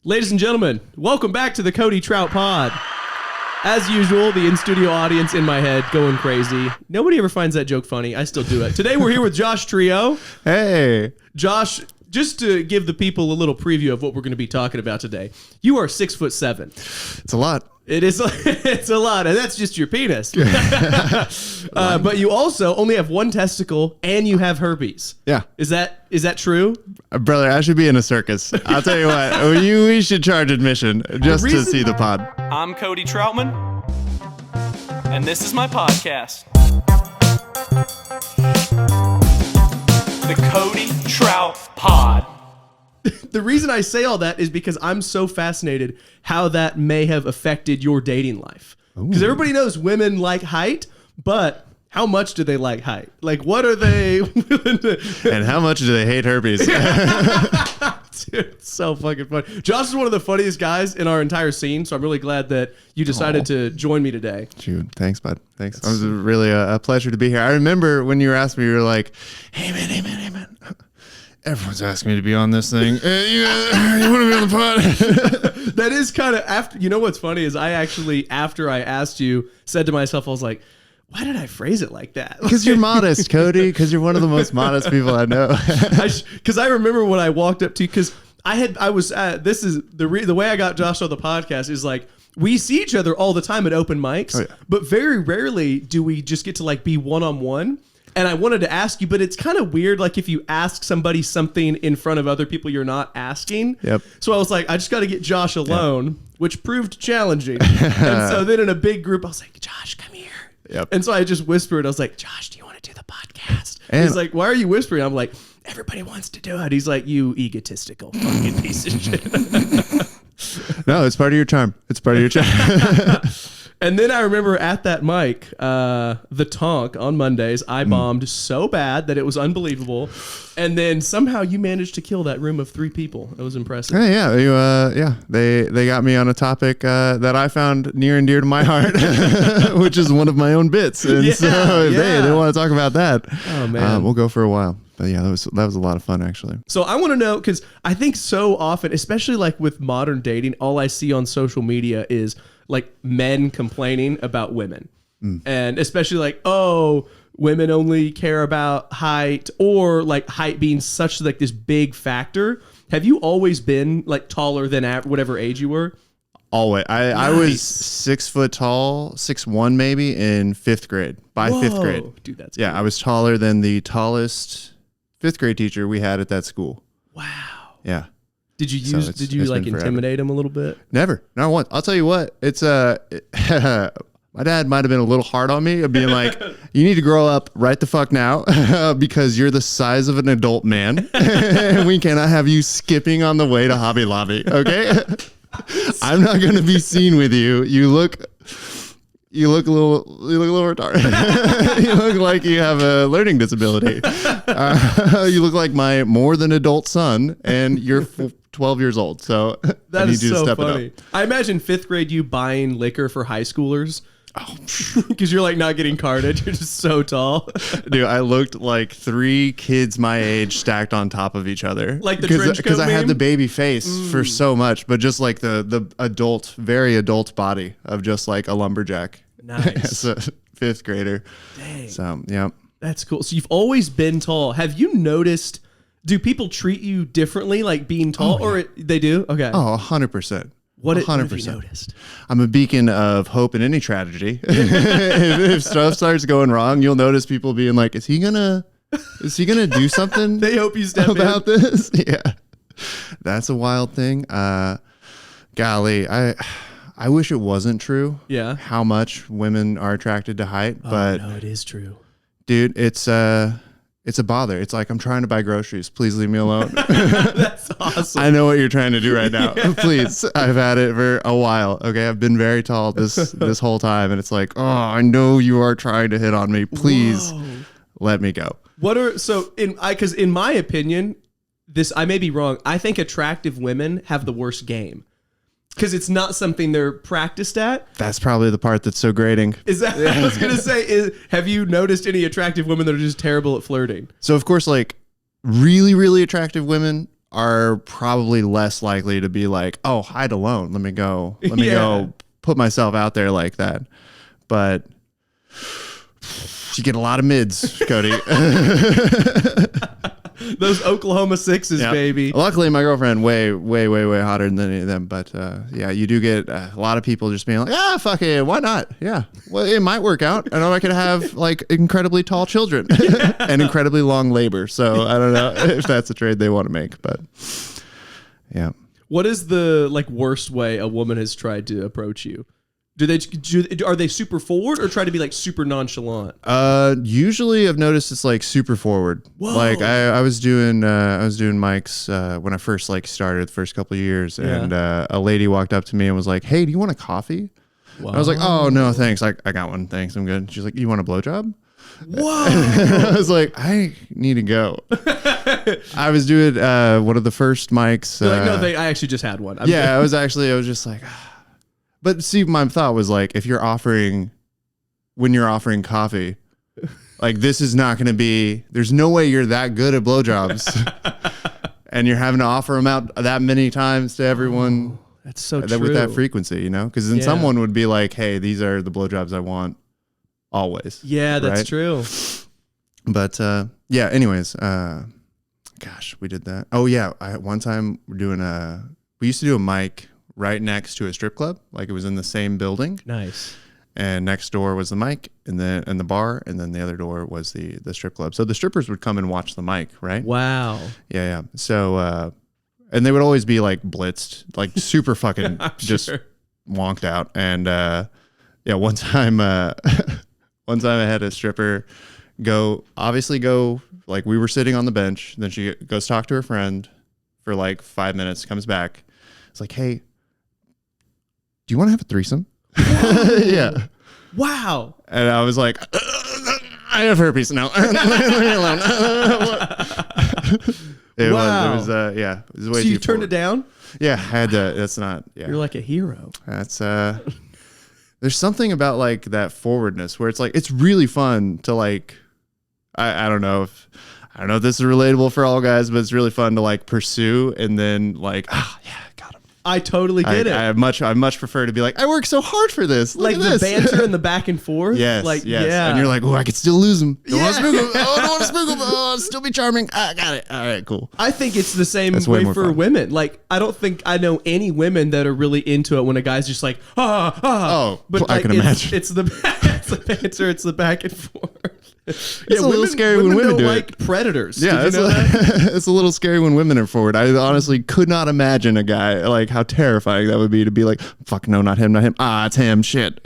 Ladies and gentlemen, welcome back to the Cody Trout Pod. As usual, the in-studio audience in my head going crazy. Nobody ever finds that joke funny. I still do it. Today we're here with Josh Trillo. Hey. Josh, just to give the people a little preview of what we're going to be talking about today, you are 6'7". It's a lot. It is. It's a lot, and that's just your penis. But you also only have one testicle, and you have herpes. Yeah. Is that true? Brother, I should be in a circus. I'll tell you what. We should charge admission just to see the pod. I'm Cody Troutman, and this is my podcast. The Cody Trout Pod. The reason I say all that is because I'm so fascinated how that may have affected your dating life. Because everybody knows women like height, but how much do they like height? Like, what are they willing to... And how much do they hate herpes? Dude, it's so fucking funny. Josh is one of the funniest guys in our entire scene, so I'm really glad that you decided to join me today. Dude, thanks, bud. Thanks. It was really a pleasure to be here. I remember when you were asking me, you were like, hey, man. Everyone's asking me to be on this thing. You want to be on the pod? That is kind of after. You know what's funny is I actually, after I asked you, said to myself, I was like, why did I phrase it like that? Because you're modest, Cody. Because you're one of the most modest people I know. Because I remember when I walked up to you, because this is the way I got Josh on the podcast is like, we see each other all the time at open mics, but very rarely do we just get to like be one-on-one. And I wanted to ask you, but it's kind of weird, like if you ask somebody something in front of other people you're not asking. Yep. So I was like, I just got to get Josh alone, which proved challenging. And so then in a big group, I was like, Josh, come here. Yep. And so I just whispered, I was like, Josh, do you want to do the podcast? And he's like, why are you whispering? I'm like, everybody wants to do it. He's like, you egotistical fucking piece of shit. No, it's part of your charm. It's part of your charm. And then I remember at that mic, the Tonk on Mondays, I bombed so bad that it was unbelievable. And then somehow you managed to kill that room of 3 people. It was impressive. Hey, yeah. They got me on a topic that I found near and dear to my heart, which is one of my own bits. And so if they want to talk about that, oh man, we'll go for a while. But yeah, that was a lot of fun, actually. So I want to know, because I think so often, especially like with modern dating, all I see on social media is like men complaining about women. And especially like, oh, women only care about height, or like height being such like this big factor. Have you always been like taller than whatever age you were? Always. I was 6 foot tall, 6'1" maybe in 5th grade. By 5th grade. Dude, that's cool. I was taller than the tallest 5th grade teacher we had at that school. Wow. Yeah. Did you like intimidate him a little bit? Never. Not once. I'll tell you what. It's my dad might have been a little hard on me of being like, you need to grow up right the fuck now because you're the size of an adult man. And we cannot have you skipping on the way to Hobby Lobby. Okay. I'm not going to be seen with you. You look a little retarded. You look like you have a learning disability. You look like my more than adult son, and you're 12 years old. So that I need is you to so step funny. it up. I imagine 5th grade you buying liquor for high schoolers. Oh, because you're like not getting carded. You're just so tall. Dude, I looked like 3 kids my age stacked on top of each other. Like the trench coat because I had meme? the baby face for so much, but just like the adult, very adult body of just like a lumberjack. Nice. As a 5th grader. Dang. So, yeah. That's cool. So you've always been tall. Have you noticed, do people treat you differently like being tall? Or they do? Okay. Oh, 100%. What have you noticed? I'm a beacon of hope in any tragedy. if stuff starts going wrong, you'll notice people being like, is he gonna do something? They hope you step about this. Yeah. That's a wild thing. Golly, I wish it wasn't true. Yeah. How much women are attracted to height, but no, it is true. Dude, it's a bother. It's like, I'm trying to buy groceries. Please leave me alone. That's awesome. I know what you're trying to do right now. Yeah. Please. I've had it for a while. Okay. I've been very tall this whole time. And it's like, oh, I know you are trying to hit on me. Please let me go. Because in my opinion, I may be wrong. I think attractive women have the worst game. Because it's not something they're practiced at. That's probably the part that's so grating. Is that what I was going to say? Have you noticed any attractive women that are just terrible at flirting? So, of course, like really, really attractive women are probably less likely to be like, oh, hide alone. Let me go put myself out there like that. But you get a lot of mids, Cody. Those Oklahoma sixes, baby. Luckily, my girlfriend way hotter than any of them. But yeah, you do get a lot of people just being like, fuck it, why not? Yeah, well, it might work out. I know I could have like incredibly tall children and incredibly long labor. So I don't know if that's a trade they want to make, but yeah. What is the like worst way a woman has tried to approach you? Are they super forward or try to be like super nonchalant? Usually I've noticed it's like super forward. Whoa. Like I was doing mics when I first like started the first couple of years, and a lady walked up to me and was like, "Hey, do you want a coffee?" Wow. I was like, "Oh no, thanks. I got one. Thanks, I'm good." She's like, "You want a blowjob?" Whoa! I was like, I need to go. I was doing one of the first mics. No, I actually just had one. I was just like. But see, my thought was like, when you're offering coffee, like this is not going to be, there's no way you're that good at blowjobs and you're having to offer them out that many times to everyone. That's so true. With that frequency, you know, because then someone would be like, hey, these are the blowjobs I want always. Yeah, that's true. But yeah, anyways, gosh, we did that. Oh yeah. One time we used to do a mic right next to a strip club, like it was in the same building. Nice. And next door was the mic, and the bar, and then the other door was the strip club. So the strippers would come and watch the mic, right? Wow. Yeah. So and they would always be like blitzed, like super fucking just wonked out. And one time I had a stripper go like we were sitting on the bench, then she goes talk to her friend for like 5 minutes, comes back. It's like, hey, do you want to have a threesome? Yeah. Wow. And I was like, I have herpes now. Leave me alone. It was way so you turned it down? Yeah, I had to. That's not. Yeah. You're like a hero. That's there's something about like that forwardness where it's like it's really fun to like. I don't know if this is relatable for all guys, but it's really fun to like pursue and then like got him. I totally get it. I much prefer to be like, I work so hard for this. Look like at the this. banter and the back and forth. Yes, like, yes. Yeah. And you're like, oh, I could still lose him. Don't want to spook him. Oh, don't want to spook him. Oh, I'll still be charming. I got it. All right, cool. I think it's the same way for fun. women. Like, I don't think I know any women that are really into it when a guy's just like, Oh, but I like, can imagine. It's the banter, it's the back and forth. It's a little scary when women don't do like it. predators. Yeah, Did you know that? It's a little scary when women are forward. I honestly could not imagine a guy like how terrifying that would be to be like, fuck no, not him, not him. It's him. Shit.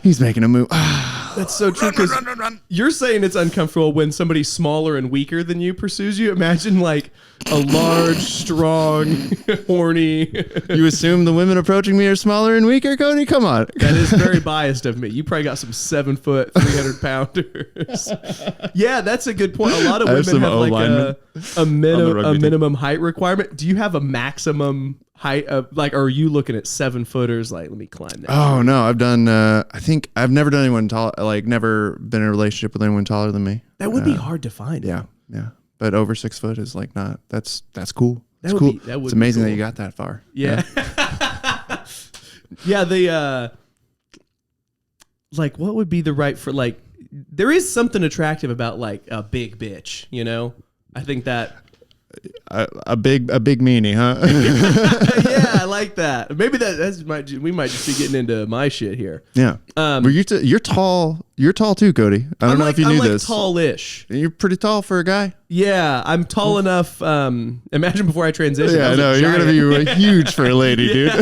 He's making a move. That's so true. Run. You're saying it's uncomfortable when somebody smaller and weaker than you pursues you. Imagine like a large, strong, horny. You assume the women approaching me are smaller and weaker, Cody? Come on. That is very biased of me. You probably got some 7 foot, 300 pounders. Yeah, that's a good point. A lot of women have like a minimum height requirement. Do you have a maximum height of like, or are you looking at 7 footers? Like, let me climb that. Oh no, I've done. I think I've never done anyone tall. Like, never been in a relationship with anyone taller than me. That would be hard to find. Yeah. But over 6 foot is like not. That's cool. That's cool. It's amazing that you got that far. Yeah. Yeah. The like, what would be the right for like? There is something attractive about like a big bitch. You know, I think that. A big meanie, huh? Yeah, I like that. Maybe we might just be getting into my shit here. Yeah. You're tall. You're tall too, Cody. I don't know if you knew this. I'm tallish. You're pretty tall for a guy. Yeah, I'm tall enough. Imagine before I transition. Yeah, I know. You're gonna be huge for a lady, dude.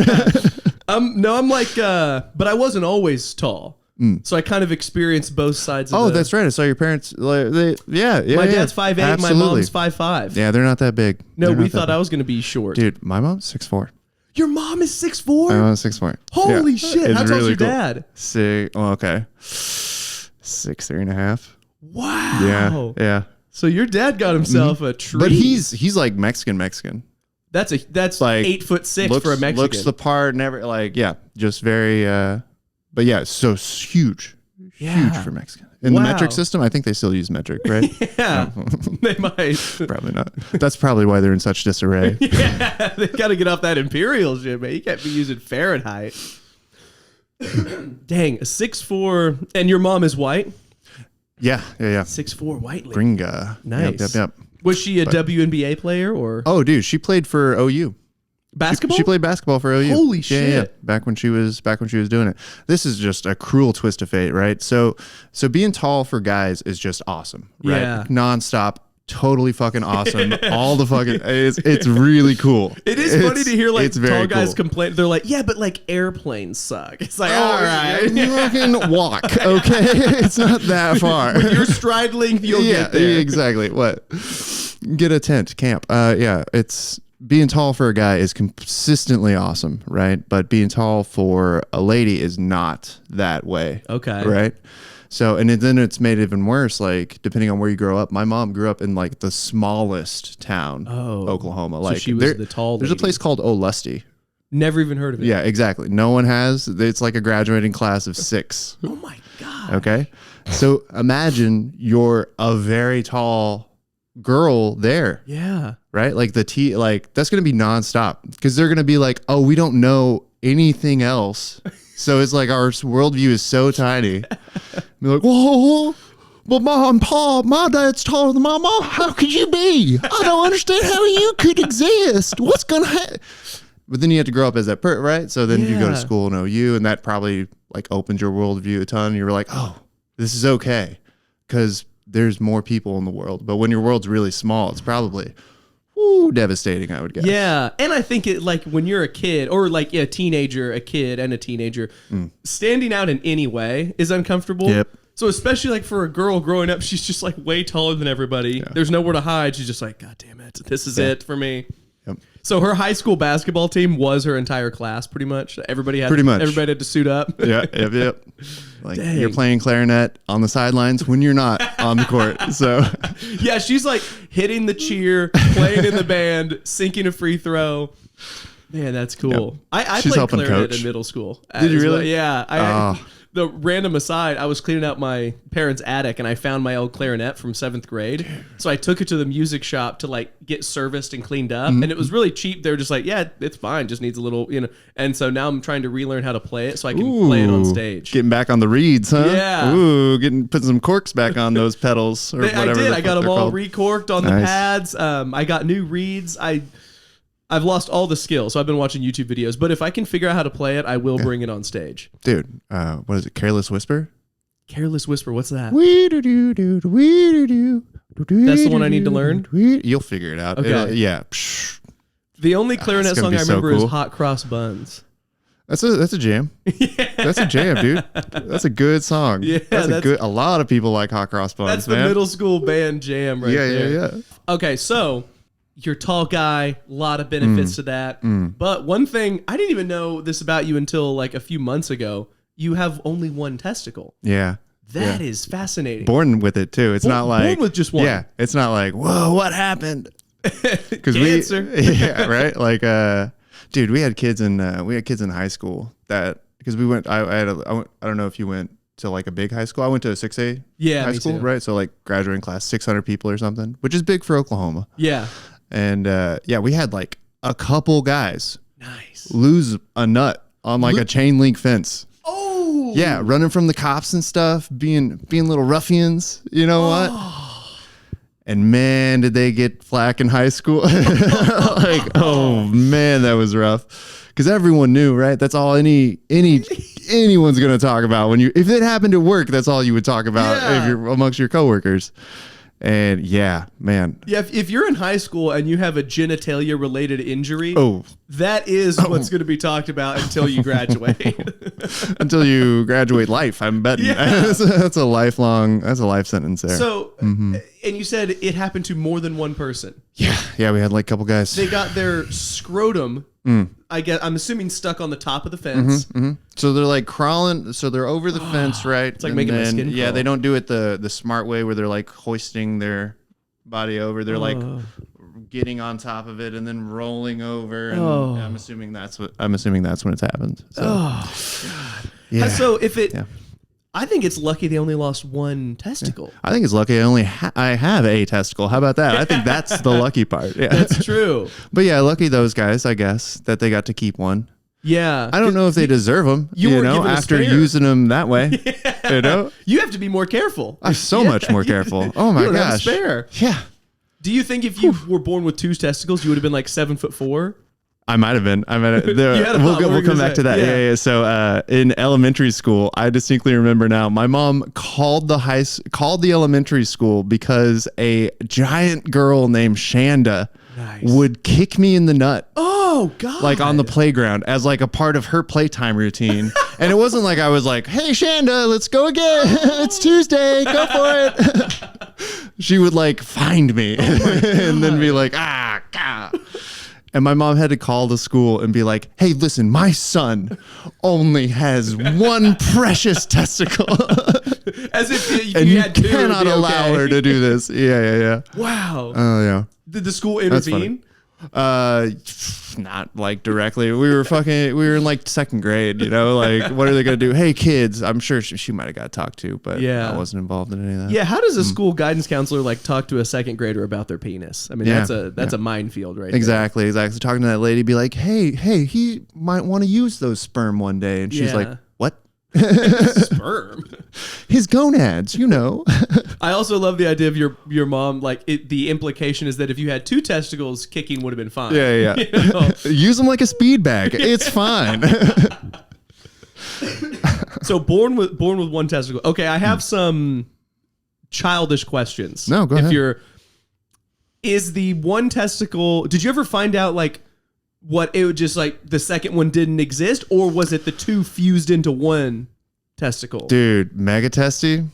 No, I'm like, but I wasn't always tall. So I kind of experienced both sides of that's right. I saw your parents. Like, my dad's 5'8", absolutely. my mom's 5'5". Yeah, they're not that big. No, we thought I was going to be short. Dude, my mom's 6'4". Your mom is 6'4"? My mom's 6'4". Holy shit. How tall's your dad? 6, well, okay. 6'3.5". Wow. Yeah. So your dad got himself a tree. But he's like Mexican. That's like 8'6" for a Mexican. Looks the part, just very, but yeah, so huge for Mexican. in the Wow. metric system. I think they still use metric, right? Yeah, they might. Probably not. That's probably why they're in such disarray. Yeah, they got to get off that imperial shit, man. You can't be using Fahrenheit. Dang, a 6'4", and your mom is white. Yeah. 6'4" white lady. Gringa. Nice. Yep. Was she a WNBA player or Oh, dude, she played for OU. basketball? She played basketball for OU. Holy shit. Yeah. Back when she was doing it. This is just a cruel twist of fate, right? So being tall for guys is just awesome, right? Yeah. Nonstop, totally fucking awesome. All the fucking it's really cool. It is funny to hear like it's very tall guys cool. complain. They're like, yeah, but like airplanes suck. It's like, All all right, right, you fucking walk, okay? It's not that far. you're striding, you'll get there. Exactly. What? Get a tent, camp. It's being tall for a guy is consistently awesome, right? But being tall for a lady is not that way. Okay. Right? So, and then it's made even worse, like, depending on where you grow up. My mom grew up in, like, the smallest town, Oklahoma. Like, she was the tall There's a lady. place called Olusty. Never even heard of it. Yeah, exactly. No one has. It's like a graduating class of 6. Oh my god. Okay? So, imagine you're a very tall girl there. Yeah. Right? Like that's going to be nonstop because they're going to be like, oh, we don't know anything else. So it's like our worldview is so tiny. Be like, whoa, but mom, pa, my dad's taller than my mom. How could you be? I don't understand how you could exist. What's going to happen? But then you have to grow up as that right? So then you go Yeah. to school in OU and that probably like opens your worldview a ton. You're like, oh, this is okay because there's more people in the world. But when your world's really small, it's probably devastating, I would guess. Yeah, and I think it like when you're a kid or like a teenager, standing out in any way is uncomfortable. Yep. So especially like for a girl growing up, she's just like way taller than everybody. Yeah. There's nowhere to hide. She's just like, God damn it, this is it for me. Yep. So her high school basketball team was her entire class, pretty much. Everybody had to suit up. Yep. Like Dang. you're playing clarinet on the sidelines when you're not on the court. So Yeah, she's like hitting the cheer, playing in the band, sinking a free throw. Man, that's cool. Yep. I She's played helping clarinet coach. in middle school. Did you as well. really? Yeah. The random aside, I was cleaning out my parents' attic and I found my old clarinet from 7th grade. So I took it to the music shop to like get serviced and cleaned up. Mm-hmm. And it was really cheap. They were just like, yeah, it's fine. Just needs a little, And so now I'm trying to relearn how to play it so I can play it on stage. Getting back on the reeds, huh? Yeah. Ooh, putting some corks back on those pedals or I whatever. did. I got them all called. recorked on the Nice. pads. I got new reeds. I've lost all the skills, so I've been watching YouTube videos. But if I can figure out how to play it, I will bring it on stage. Dude, what is it? Careless Whisper? Careless Whisper, what's that? That's the one I need to learn? You'll figure it out. Okay. Yeah. The only clarinet gonna song be I so remember cool. is Hot Cross Buns. That's a jam. That's a jam, dude. That's a good song. Yeah, a lot of people like Hot Cross Buns, That's the man. middle school band jam right there. Yeah. Okay, so you're a tall guy, a lot of benefits to that. But one thing, I didn't even know this about you until like a few months ago. You have only one testicle. Yeah. That is fascinating. Born with it too. It's not like born with just one. Yeah, it's not like whoa, what happened? Because Cancer. yeah, right. Like, dude, we had kids in high school that because we went. I don't know if you went to like a big high school. I went to a 6A high me school, too. right? So like graduating class, 600 people or something, which is big for Oklahoma. Yeah. And we had like a couple guys Nice. lose a nut on like a chain link fence. Oh. Yeah, running from the cops and stuff, being little ruffians. You know what? And man, did they get flack in high school? Like, oh man, that was rough. Because everyone knew, right? That's all anyone's gonna talk about if it happened at work. That's all you would talk about if you're amongst your coworkers. And yeah, man. Yeah, if you're in high school and you have a genitalia related injury, that is what's going to be talked about until you graduate. Until you graduate life, I'm betting. Yeah. That's a life sentence there. So, and you said it happened to more than one person. Yeah, we had like a couple guys. They got their scrotum, I'm assuming stuck on the top of the fence. So they're like crawling. So they're over the fence, right? It's like making my skin Yeah, crawl. they don't do it the smart way where they're like hoisting their body over. They're like getting on top of it and then rolling over. And I'm assuming that's when it's happened. So. Oh, God. Yeah. So if it, Yeah. I think it's lucky they only lost one testicle. I think it's lucky I have a testicle. How about that? I think that's the lucky part. Yeah. That's true. But yeah, lucky those guys, I guess, that they got to keep one. Yeah. I don't know if they deserve them, you know, given a after spare. using them that way. Yeah. You know? You have to be more careful. I'm so much more careful. Oh my you don't have a gosh. spare. Yeah. Do you think if you were born with 2 testicles, you would have been like 7'4"? I might have been. What were We'll you come gonna back to say? that. Yeah. So in elementary school, I distinctly remember now, my mom called the elementary school because a giant girl named Shanda would kick me in the nut. Oh God! Like on the playground as like a part of her playtime routine. And it wasn't like I was like, "Hey Shanda, let's go again. It's Tuesday. Go for it." She would like find me and then be like, "Ah, God." And my mom had to call the school and be like, "Hey, listen, my son only has one precious testicle." As if and you had 2, cannot it'd be allow okay. her to do this. Yeah. Wow. Oh, yeah. Did the school That's funny. intervene? Not like directly. We were in like 2nd grade, you know, like what are they going to do? Hey kids, I'm sure she might've got talked to, but Yeah. I wasn't involved in any of that. Yeah. How does a school guidance counselor like talk to a 2nd grader about their penis? I mean, Yeah. that's a minefield, right? Exactly. Talking to that lady, be like, hey, he might want to use those sperm one day. And she's Yeah. like, what? there. Sperm. His gonads, you know. I also love the idea of your mom. Like the implication is that if you had 2 testicles, kicking would have been fine. Yeah. You know? Use them like a speed bag. It's fine. So born with 1 testicle. Okay, I have some childish questions. No, go ahead. Is the 1 testicle? Did you ever find out like what it would just like the second one didn't exist, or was it the 2 fused into 1 testicle? Dude, mega testy.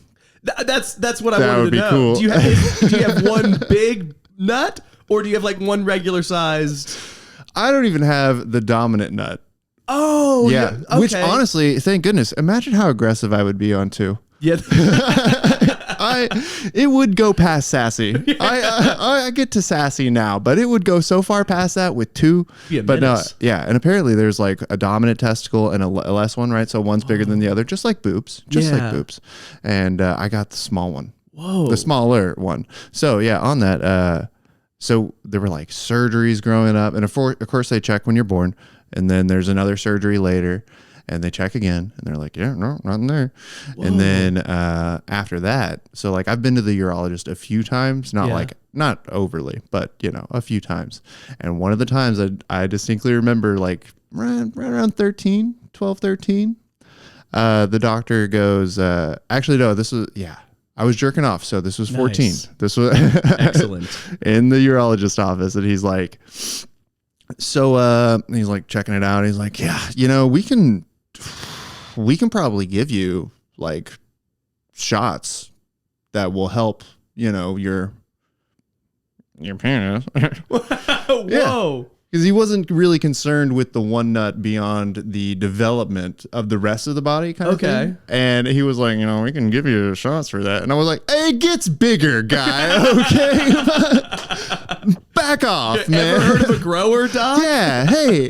That's what I That wanted would to be know. cool. Do you have 1 big nut, or do you have like 1 regular sized? I don't even have the dominant nut. Oh Yeah. Okay. Which honestly, thank goodness. Imagine how aggressive I would be on 2. Yeah. It would go past sassy. I get to sassy now, but it would go so far past that with 2. Be a but no, menace. yeah. And apparently there's like a dominant testicle and a less one, right? So one's bigger than the other, just like boobs, And I got the small one. Whoa. The smaller one. So yeah, on that, so there were like surgeries growing up, and of course they check when you're born, and then there's another surgery later. And they check again, and they're like, yeah, no, not in there. Whoa. And then after that, so like I've been to the urologist a few times, not overly, but you know, a few times. And one of the times I distinctly remember like right around 12, 13, the doctor goes, actually, no, this was, I was jerking off. So this was 14. Nice. This was Excellent. In the urologist office. And he's like, so he's like checking it out. He's like, yeah, you know, we can probably give you like shots that will help, you know, your penis. Whoa. Because he wasn't really concerned with the 1 nut beyond the development of the rest of the body kind of thing. And he was like, you know, we can give you shots for that. And I was like, hey, it gets bigger, guy. Okay. Back off, man. Ever heard of a grower, Doc? Yeah. Hey.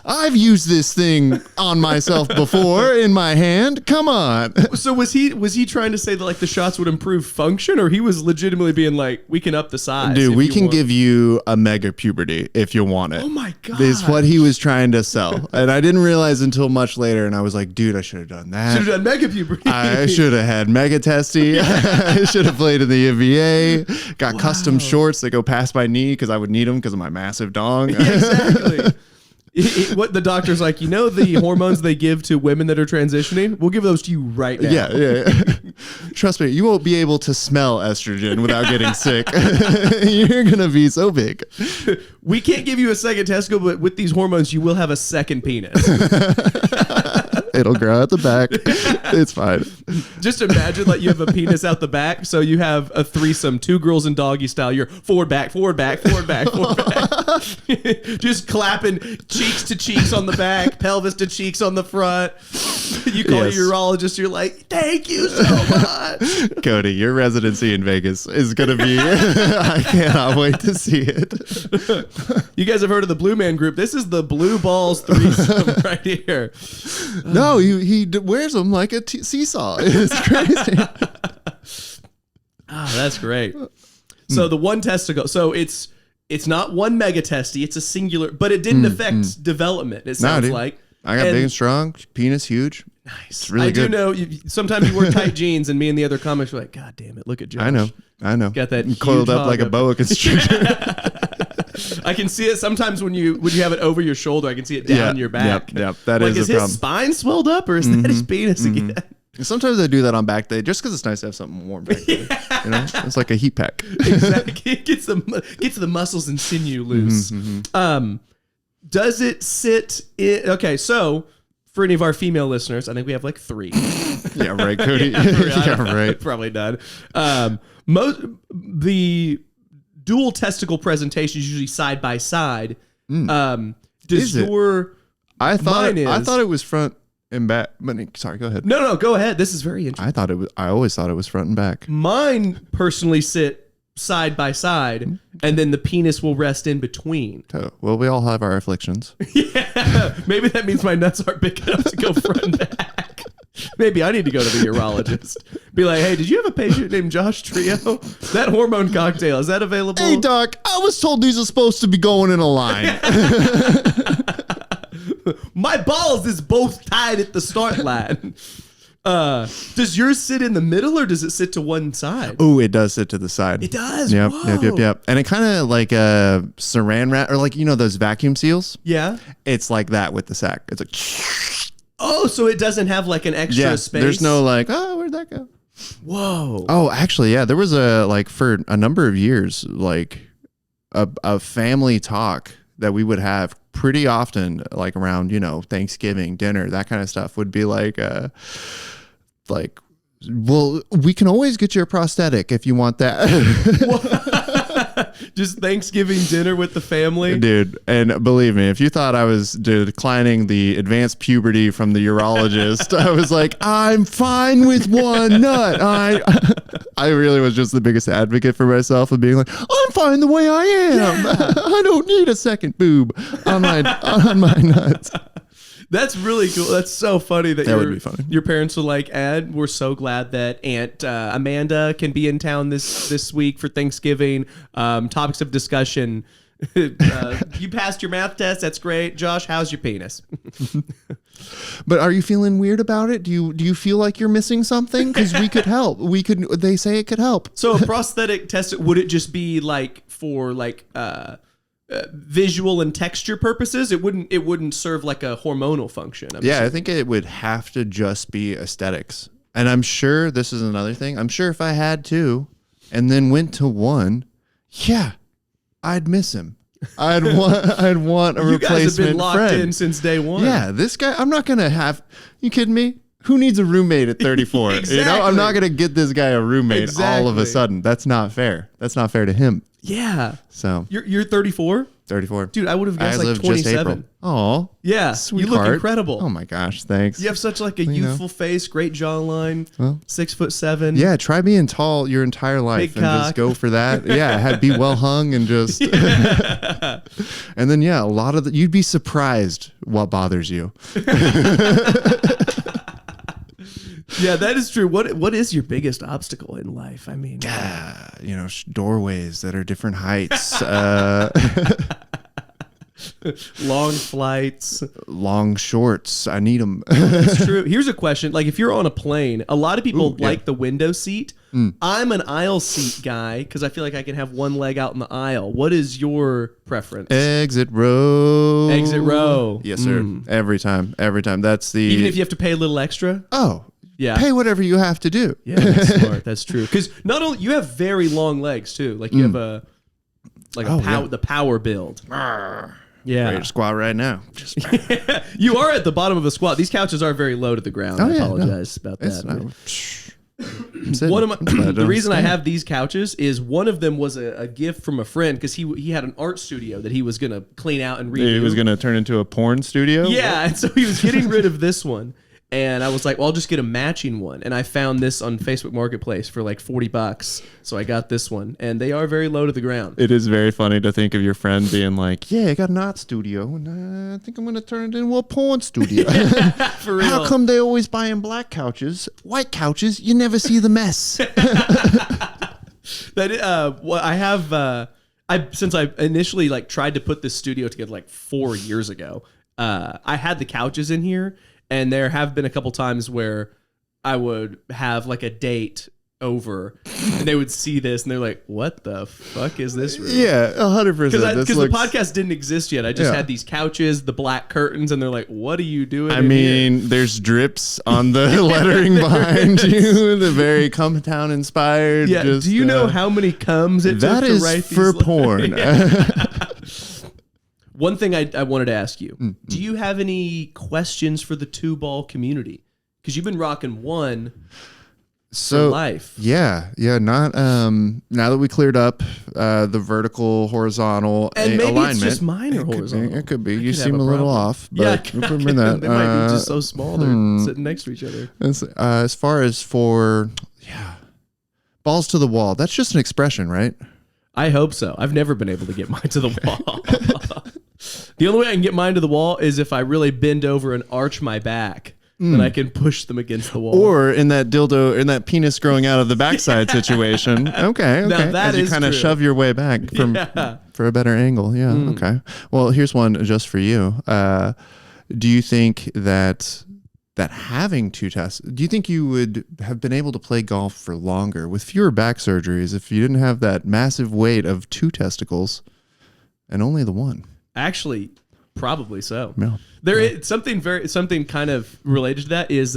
I've used this thing on myself before in my hand. Come on. So was he trying to say that like the shots would improve function, or he was legitimately being like, we can up the size? Dude, we can want. give you a mega puberty if you want it. Oh my God. Is what he was trying to sell. And I didn't realize until much later. And I was like, dude, I should have done that. Should have done mega puberty. I should have had mega testy. I should have played in the NBA. Got custom shorts that go past my knee because I would need them because of my massive dong. Yeah, exactly. What the doctor's like, you know, the hormones they give to women that are transitioning, we'll give those to you right now. Yeah. Trust me, you won't be able to smell estrogen without getting sick. You're going to be so big. We can't give you a second testicle, but with these hormones, you will have a second penis. It'll grow out the back. It's fine. Just imagine like you have a penis out the back, so you have a threesome, 2 girls in doggy style. You're forward, back, forward, back, forward, back, forward, back. Just clapping cheeks to cheeks on the back, pelvis to cheeks on the front. You call your urologist, you're like, thank you so much. Cody, your residency in Vegas is going to be, I cannot wait to see it. You guys have heard of the Blue Man Group. This is the Blue Balls threesome right here. No, he wears them like a seesaw. It's crazy. That's great. So the one testicle, so it's not one mega testy, it's a singular, but it didn't affect development, it sounds like. I got big and strong, penis huge. Nice. It's really good. I do know, sometimes you wear tight jeans and me and the other comics are like, God damn it, look at Josh. I know. Got that coiled up like a boa constrictor. I can see it sometimes when you have it over your shoulder, I can see it down your back. Yep, that like, is a problem. Is his spine swelled up or is that his penis again? Sometimes I do that on back day just because it's nice to have something warm back there. You know, it's like a heat pack. Exactly. It gets the muscles and sinew loose. Does it sit in? Okay, so for any of our female listeners, I think we have like 3. Yeah, right, Cody. Yeah, right. Probably done. The dual testicle presentation is usually side by side. Does your? I thought it was front and back. But sorry, go ahead. No, go ahead. This is very interesting. I always thought it was front and back. Mine personally sit side by side, and then the penis will rest in between. Oh, well, we all have our afflictions. Yeah, maybe that means my nuts aren't big enough to go front and back. Maybe I need to go to the urologist. Be like, hey, did you have a patient named Josh Trillo? That hormone cocktail, is that available? Hey, doc, I was told these are supposed to be going in a line. My balls is both tied at the start line. Does yours sit in the middle or does it sit to one side? Oh, it does sit to the side. It does. Yep, Whoa. yep. And it kind of like a saran wrap, or like, you know, those vacuum seals. Yeah. It's like that with the sack. It's like, oh, so it doesn't have like an extra space. There's no like, oh, where'd that go? Whoa. Oh, actually, yeah. There was for a number of years, like a family talk that we would have pretty often, like around, you know, Thanksgiving dinner, that kind of stuff would be like, well, we can always get you a prosthetic if you want that. Just Thanksgiving dinner with the family, dude. And believe me, if you thought I was declining the advanced puberty from the urologist, I was like, I'm fine with one nut. I really was just the biggest advocate for myself of being like, I'm fine the way I am. Yeah. I don't need a second boob on my nuts. That's really cool. That's so funny that would be funny. Your parents were like, Ed, we're so glad that Aunt Amanda can be in town this week for Thanksgiving. Topics of discussion. You passed your math test. That's great. Josh, how's your penis? But are you feeling weird about it? Do you feel like you're missing something? Because we could help. They say it could help. So a prosthetic test, would it just be like for like visual and texture purposes? It wouldn't serve like a hormonal function. I think it would have to just be aesthetics. And I'm sure this is another thing. I'm sure if I had two and then went to one, I'd miss him. I'd want a replacement. You guys have been locked in since day one. Yeah, this guy, I'm not gonna have. You kidding me? Who needs a roommate at 34? Exactly. You know, I'm not gonna get this guy a roommate all of a sudden. That's not fair. That's not fair to him. Yeah. So you're 34? 34. Dude, I would have guessed like 27. Oh. Yeah. Sweetheart. You look incredible. Oh my gosh, thanks. You have such like a youthful face, great jawline, 6'7". Yeah, try being tall your entire life and just go for that. Yeah, be well hung and just and then a lot of you'd be surprised what bothers you. Yeah, that is true. What is your biggest obstacle in life? I mean, doorways that are different heights, long flights, long shorts. I need them. That's true. Here's a question. Like if you're on a plane, a lot of people like the window seat. I'm an aisle seat guy because I feel like I can have one leg out in the aisle. What is your preference? Exit row. Exit row. Yes, sir. Every time. That's the... Even if you have to pay a little extra? Oh, yeah. Pay whatever you have to do. Yeah, that's smart. That's true. Because not only you have very long legs too. Like you have the power build. Yeah. Ready to squat right now. You are at the bottom of a squat. These couches are very low to the ground. I apologize about that. The reason I have these couches is one of them was a gift from a friend because he had an art studio that he was going to clean out and redo. He was going to turn into a porn studio? Yeah, and so he was getting rid of this one. And I was like, well, I'll just get a matching one. And I found this on Facebook Marketplace for like $40. So I got this one. And they are very low to the ground. It is very funny to think of your friend being like, yeah, I got an art studio, and I think I'm going to turn it into a porn studio. For real. How come they always buying black couches? White couches, you never see the mess. Well, I have, since I initially like tried to put this studio together like 4 years ago, I had the couches in here. And there have been a couple times where I would have like a date over and they would see this and they're like, what the fuck is this room? Yeah, 100%. Because the podcast didn't exist yet. I just had these couches, the black curtains, and they're like, what are you doing? I mean, there's drips on the lettering behind you, the very Come Town inspired. Yeah, just, do you know how many comes it took to write these? That is for porn. One thing I wanted to ask you, do you have any questions for the 2-ball community? Because you've been rocking one for life. Yeah. Not now that we cleared up the vertical, horizontal and maybe alignment. It's just mine or horizontal. It could be. You seem a little off. But Yeah, remember that. They might be just so small they're sitting next to each other. As far as balls to the wall, that's just an expression, right? I hope so. I've never been able to get mine to the wall. The only way I can get mine to the wall is if I really bend over and arch my back. Then I can push them against the wall. Or in that dildo, in that penis growing out of the backside situation. Okay. Now that As you is kind of true. shove your way back for a better angle. Yeah. Okay. Well, here's one just for you. Do you think that having 2 tests, do you think you would have been able to play golf for longer with fewer back surgeries if you didn't have that massive weight of 2 testicles and only the one? Actually, probably so. Yeah. There is something kind of related to that is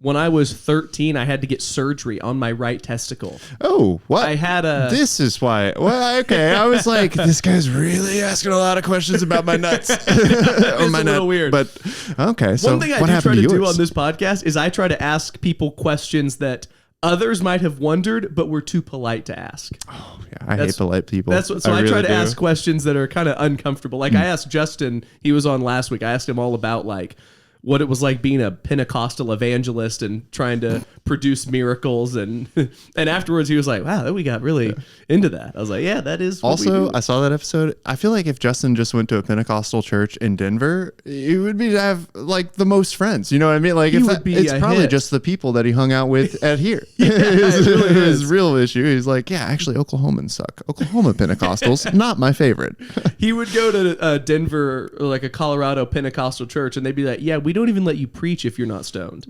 when I was 13, I had to get surgery on my right testicle. Oh, what? I had This is why. Well, okay. I was like, this guy's really asking a lot of questions about my nuts. It's a little weird. But okay. So one thing I what do happened try to yours? do on this podcast is I try to ask people questions that others might have wondered, but were too polite to ask. Oh, yeah, I hate polite people. I try really to do. ask questions that are kind of uncomfortable. Like I asked Justin, he was on last week. I asked him all about like what it was like being a Pentecostal evangelist and trying to produce miracles. And afterwards he was like, wow, we got really into that. I was like, yeah, that is what we Also, do. I saw that episode. I feel like if Justin just went to a Pentecostal church in Denver, he would be to have like the most friends. You know what I mean? Like it's a probably hit. just the people that he hung out with at here. it really his is. real issue. He's like, yeah, actually, Oklahomans suck. Oklahoma Pentecostals, not my favorite. He would go to Denver or like a Colorado Pentecostal church and they'd be like, yeah, we don't even let you preach if you're not stoned.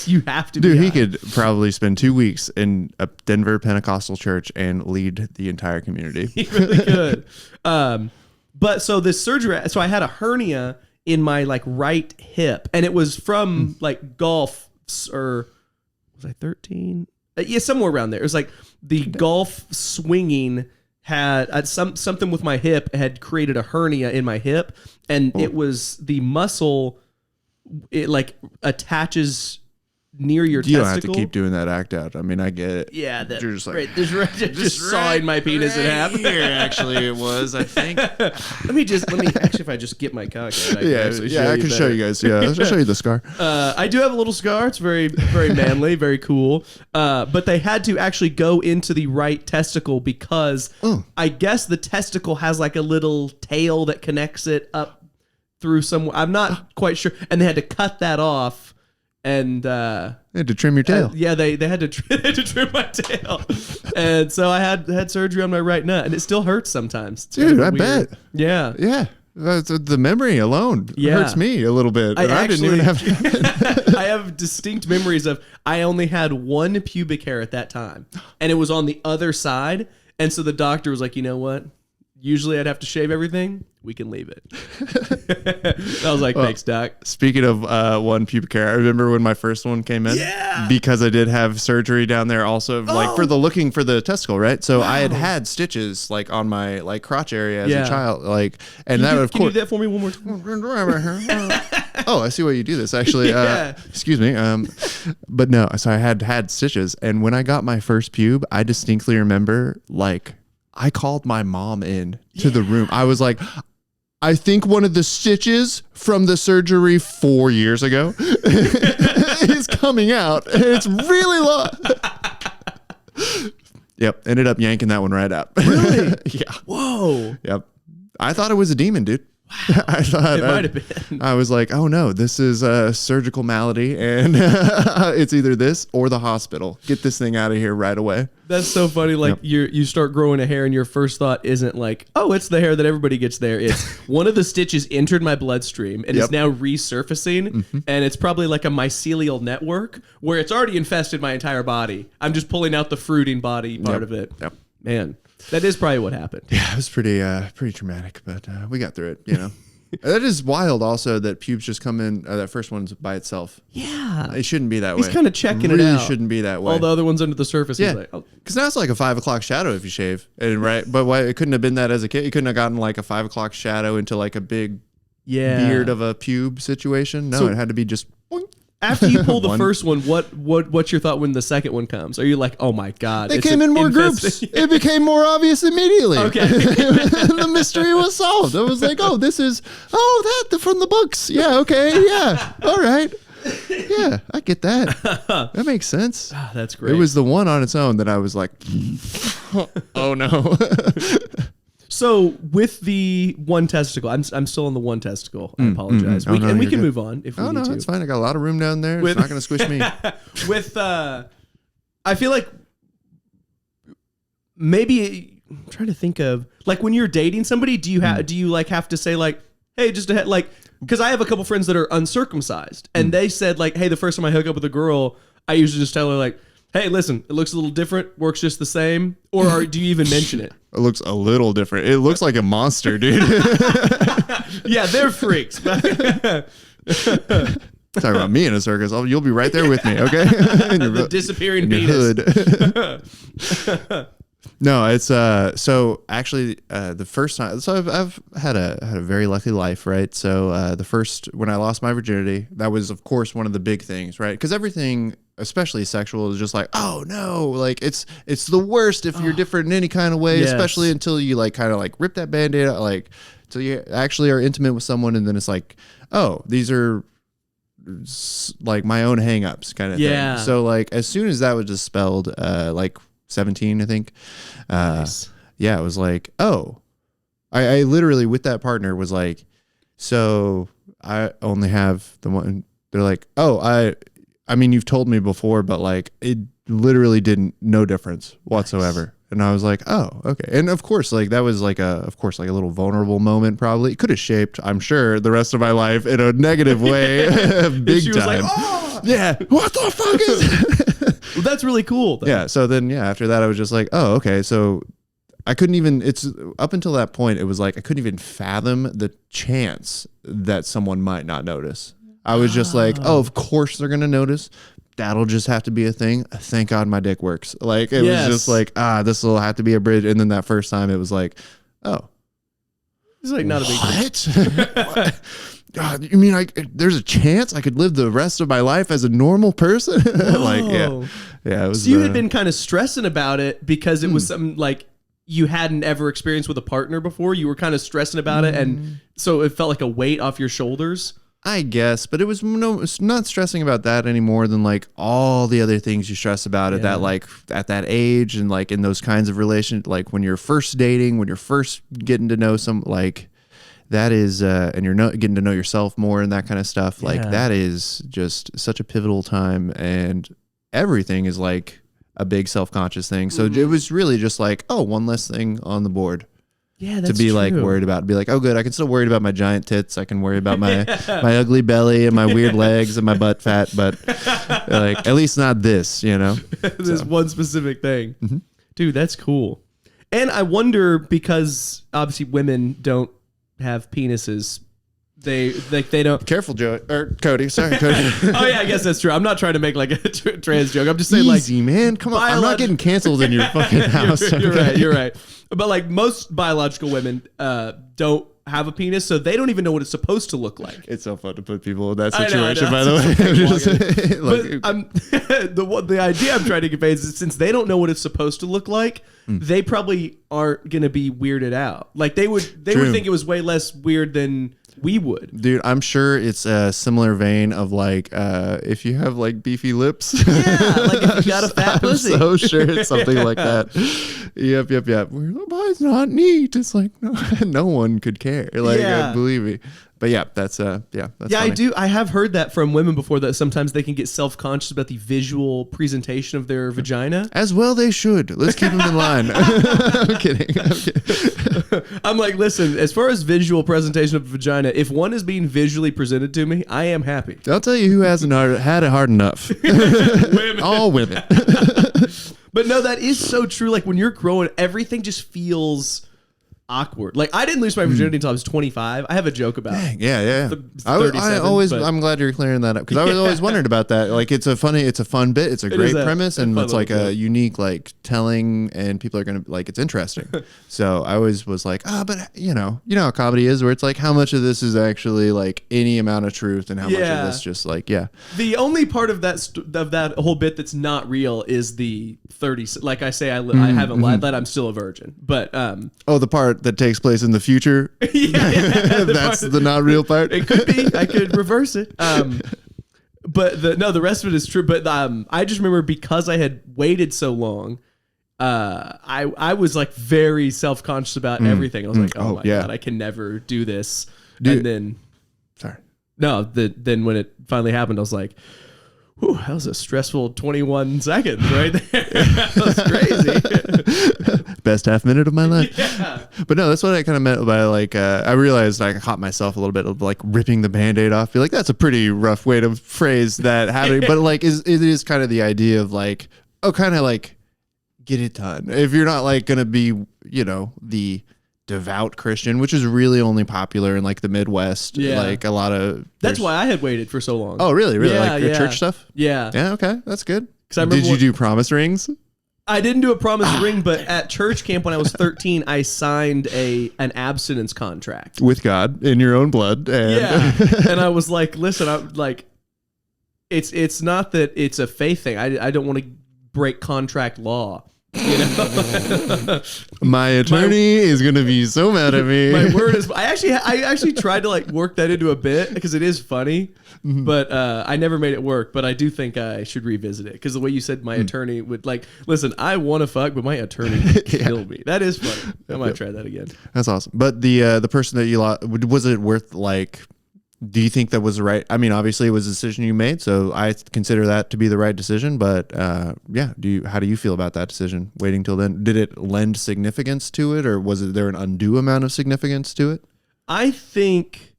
You have to be Dude, he high. could probably spend 2 weeks in a Denver Pentecostal church and lead the entire community. He really could. But so this surgery, so I had a hernia in my like right hip and it was from like golf or was I 13? Yeah, somewhere around there. It was like the golf swinging had something with my hip had created a hernia in my hip and it was the muscle, it like attaches near your You testicle. don't have to keep doing that act out. I mean, I get it. Yeah, that, You're just like, right, just sawing my penis in half. Here, actually, it was, I think. Let me actually, if I just get my cock out, I can actually I can show you guys. Yeah, I'll show you the scar. I do have a little scar. It's very, very manly, very cool. But they had to actually go into the right testicle because I guess the testicle has like a little tail that connects it up through somewhere. I'm not quite sure. And they had to cut that off. And They had to trim your tail. yeah, they had to trim my tail, and so I had surgery on my right nut, and it still hurts sometimes. It's Dude, kind of I weird. bet. Yeah, Yeah. The memory alone Yeah. hurts me a little bit. And I didn't even have to. I have distinct memories of I only had one pubic hair at that time, and it was on the other side, and so the doctor was like, you know what? Usually I'd have to shave everything. We can leave it. I was like, thanks, doc. Speaking of one pubic hair, I remember when my first one came in. Yeah. Because I did have surgery down there also, like for the looking for the testicle, right? So I had stitches like on my like crotch area as a child, like, and that of Can you course. do that for me one more time? Oh, I see why you do this. Actually, Yeah. excuse me. But no, so I had stitches, and when I got my first pube, I distinctly remember like I called my mom in to the room. I was like, I think one of the stitches from the surgery 4 years ago is coming out. And it's really long. Yep. Ended up yanking that one right out. Really? Yeah. Whoa. Yep. I thought it was a demon, dude. Wow. I thought it might have been. I was like, oh no, this is a surgical malady, and it's either this or the hospital. Get this thing out of here right away. That's so funny. Like you start growing a hair, and your first thought isn't like, oh, it's the hair that everybody gets there. It's one of the stitches entered my bloodstream and is now resurfacing, and it's probably like a mycelial network where it's already infested my entire body. I'm just pulling out the fruiting body part of it. Yep. Man. That is probably what happened. Yeah, it was pretty traumatic, but we got through it, you know. That is wild also that pubes just come in, that first one's by itself. Yeah. It shouldn't be that way. He's kind of checking really it out. Shouldn't be that way. All the other ones under the surface. Yeah. He's like, oh. Because now it's like a 5 o'clock shadow if you shave. And right, but why, it couldn't have been that as a kid. You couldn't have gotten like a 5 o'clock shadow into like a big beard of a pube situation. No, it had to be just boing. After you pull the first one, what's your thought when the second one comes? Are you like, oh my God? They came in more groups. It became more obvious immediately. Okay. The mystery was solved. I was like, oh, this is, that from the books. Yeah, okay, yeah. All right. Yeah, I get that. That makes sense. That's great. It was the one on its own that I was like, oh no. So with the one testicle, I'm still on the one testicle. I apologize. We can move on if we need to. No, it's fine. I got a lot of room down there. It's not going to squish me. I feel like maybe I'm trying to think of like when you're dating somebody, do you like have to say like, hey, just like, because I have a couple friends that are uncircumcised and they said like, hey, the first time I hook up with a girl, I usually just tell her like, hey, listen, it looks a little different, works just the same, or do you even mention it? It looks a little different. It looks like a monster, dude. Yeah, they're freaks. Talking about me in a circus, you'll be right there with me, okay? The disappearing penis. Hood. No, it's so actually the first time. So I've had a very lucky life, right? So the first when I lost my virginity, that was of course one of the big things, right? Because everything, especially sexual, is just like, oh no, like it's the worst if you're different in any kind of way, especially until you like kind of like rip that band-aid out, like till you actually are intimate with someone, and then it's like, oh, these are like my own hang-ups kind of thing. So like as soon as that was dispelled, like 17, I think. Nice. Yeah, it was like, oh, I literally with that partner was like, so I only have the one. They're like, oh, I mean, you've told me before, but like it literally no difference whatsoever. Nice. And I was like, oh, okay. And of course, like that was like a little vulnerable moment. Probably it could have shaped, I'm sure, the rest of my life in a negative way. Big she time. Was like, oh! Yeah. What the fuck is it? Well, that's really cool. Though. Yeah. So then, after that, I was just like, oh, okay. So I couldn't even, it's up until that point, it was like, I couldn't even fathom the chance that someone might not notice. I was just like, oh, of course they're going to notice. That'll just have to be a thing. Thank God my dick works. Like, it was just like, this will have to be a bridge. And then that first time it was like, oh. It's like not a big deal. What? God, you mean like there's a chance I could live the rest of my life as a normal person? Like, yeah. It was, so you had been kind of stressing about it because it was something like you hadn't ever experienced with a partner before. You were kind of stressing about it, and so it felt like a weight off your shoulders. I guess, but it's not stressing about that any more than like all the other things you stress about at that, like at that age and like in those kinds of relations, like when you're first dating, when you're first getting to know some, like that is, and you're getting to know yourself more and that kind of stuff. Like that is just such a pivotal time, and everything is like a big self-conscious thing. So it was really just like, oh, one less thing on the board. Yeah, that's to be true. Like worried about, be like, oh, good. I can still worry about my giant tits. I can worry about my my ugly belly and my weird legs and my butt fat, but like at least not this, you know. This one specific thing, dude. That's cool. And I wonder because obviously women don't have penises. They don't. Careful, Joe or Cody. Sorry, Cody. Oh yeah, I guess that's true. I'm not trying to make like a trans joke. I'm just saying easy, man. Come on, I'm not getting canceled in your fucking house. You're right. But like most biological women don't have a penis, so they don't even know what it's supposed to look like. It's so fun to put people in that I know, situation, by the way. But the idea I'm trying to convey is that since they don't know what it's supposed to look like, they probably aren't gonna be weirded out. Like they would think it was way less weird than we would. Dude, I'm sure it's a similar vein of like if you have like beefy lips. Yeah, like if you got a fat pussy. I'm so sure it's something like that. Yep. Well, it's not neat. It's like no one could care. Like believe me. But that's that's yeah, funny. I do. I have heard that from women before, that sometimes they can get self-conscious about the visual presentation of their vagina. As well they should. Let's keep them in line. I'm kidding. I'm like, listen, as far as visual presentation of a vagina, if one is being visually presented to me, I am happy. I'll tell you who hasn't had it hard enough. Women. All women. But no, that is so true. Like when you're growing, everything just feels awkward. Like I didn't lose my virginity until I was 25. I have a joke about it. Yeah. I'm glad you're clearing that up, because I was always wondering about that. Like it's a fun bit. It's a great premise, and it's like a unique like telling, and people are gonna like, it's interesting. So I always was like, but you know how comedy is, where it's like how much of this is actually like any amount of truth, and how much of this just like The only part of that whole bit that's not real is the 30. Like I say, I haven't lied that I'm still a virgin, but the part that takes place in the future. That's the not real part. It could be. I could reverse it. But the rest of it is true. But I just remember, because I had waited so long, I was like very self-conscious about everything. I was like, oh my God, I can never do this. Dude. And then, sorry. No, then when it finally happened, I was like, whew, that was a stressful 21 seconds right there. That was crazy. Best half minute of my life. Yeah. But no, that's what I kind of meant by like, I realized I caught myself a little bit of like ripping the Band-Aid off. Be like, that's a pretty rough way to phrase that. But like, it is kind of the idea of like, kind of like get it done. If you're not like going to be, the devout Christian, which is really only popular in like the Midwest. Yeah. Like a lot of. That's why I had waited for so long. Oh, really? Really? Yeah, like church stuff? Yeah. Yeah. Okay. That's good. Did you do promise rings? I didn't do a promise ring, but at church camp when I was 13, I signed an abstinence contract with God in your own blood. And and I was like, listen, it's not that it's a faith thing. I don't want to break contract law. My attorney is gonna be so mad at me. My word is, I actually tried to like work that into a bit, because it is funny, but I never made it work. But I do think I should revisit it, because the way you said my attorney would like, listen, I want to fuck, but my attorney would kill me. That is funny. I might try that again. That's awesome. But the person that you lost, was it worth like? Do you think that was the right? I mean, obviously it was a decision you made, so I consider that to be the right decision. But how do you feel about that decision? Waiting till then, did it lend significance to it, or was there an undue amount of significance to it? I think,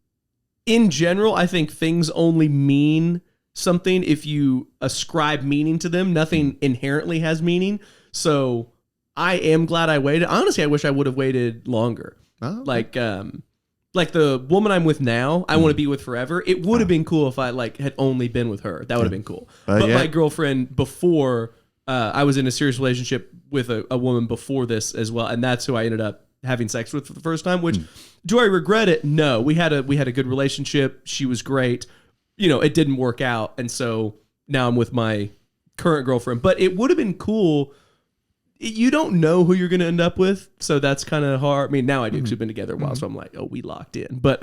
in general, things only mean something if you ascribe meaning to them. Nothing inherently has meaning. So I am glad I waited. Honestly, I wish I would have waited longer. Oh, okay. Like the woman I'm with now, I want to be with forever. It would have been cool if I like had only been with her. That would have been cool. But my girlfriend before, I was in a serious relationship with a woman before this as well, and that's who I ended up having sex with for the first time. Which, do I regret it? No. We had a good relationship. She was great. It didn't work out, and so now I'm with my current girlfriend. But it would have been cool. You don't know who you're going to end up with, so that's kind of hard. I mean, now I do, because we've been together a while, so I'm like, oh, we locked in. But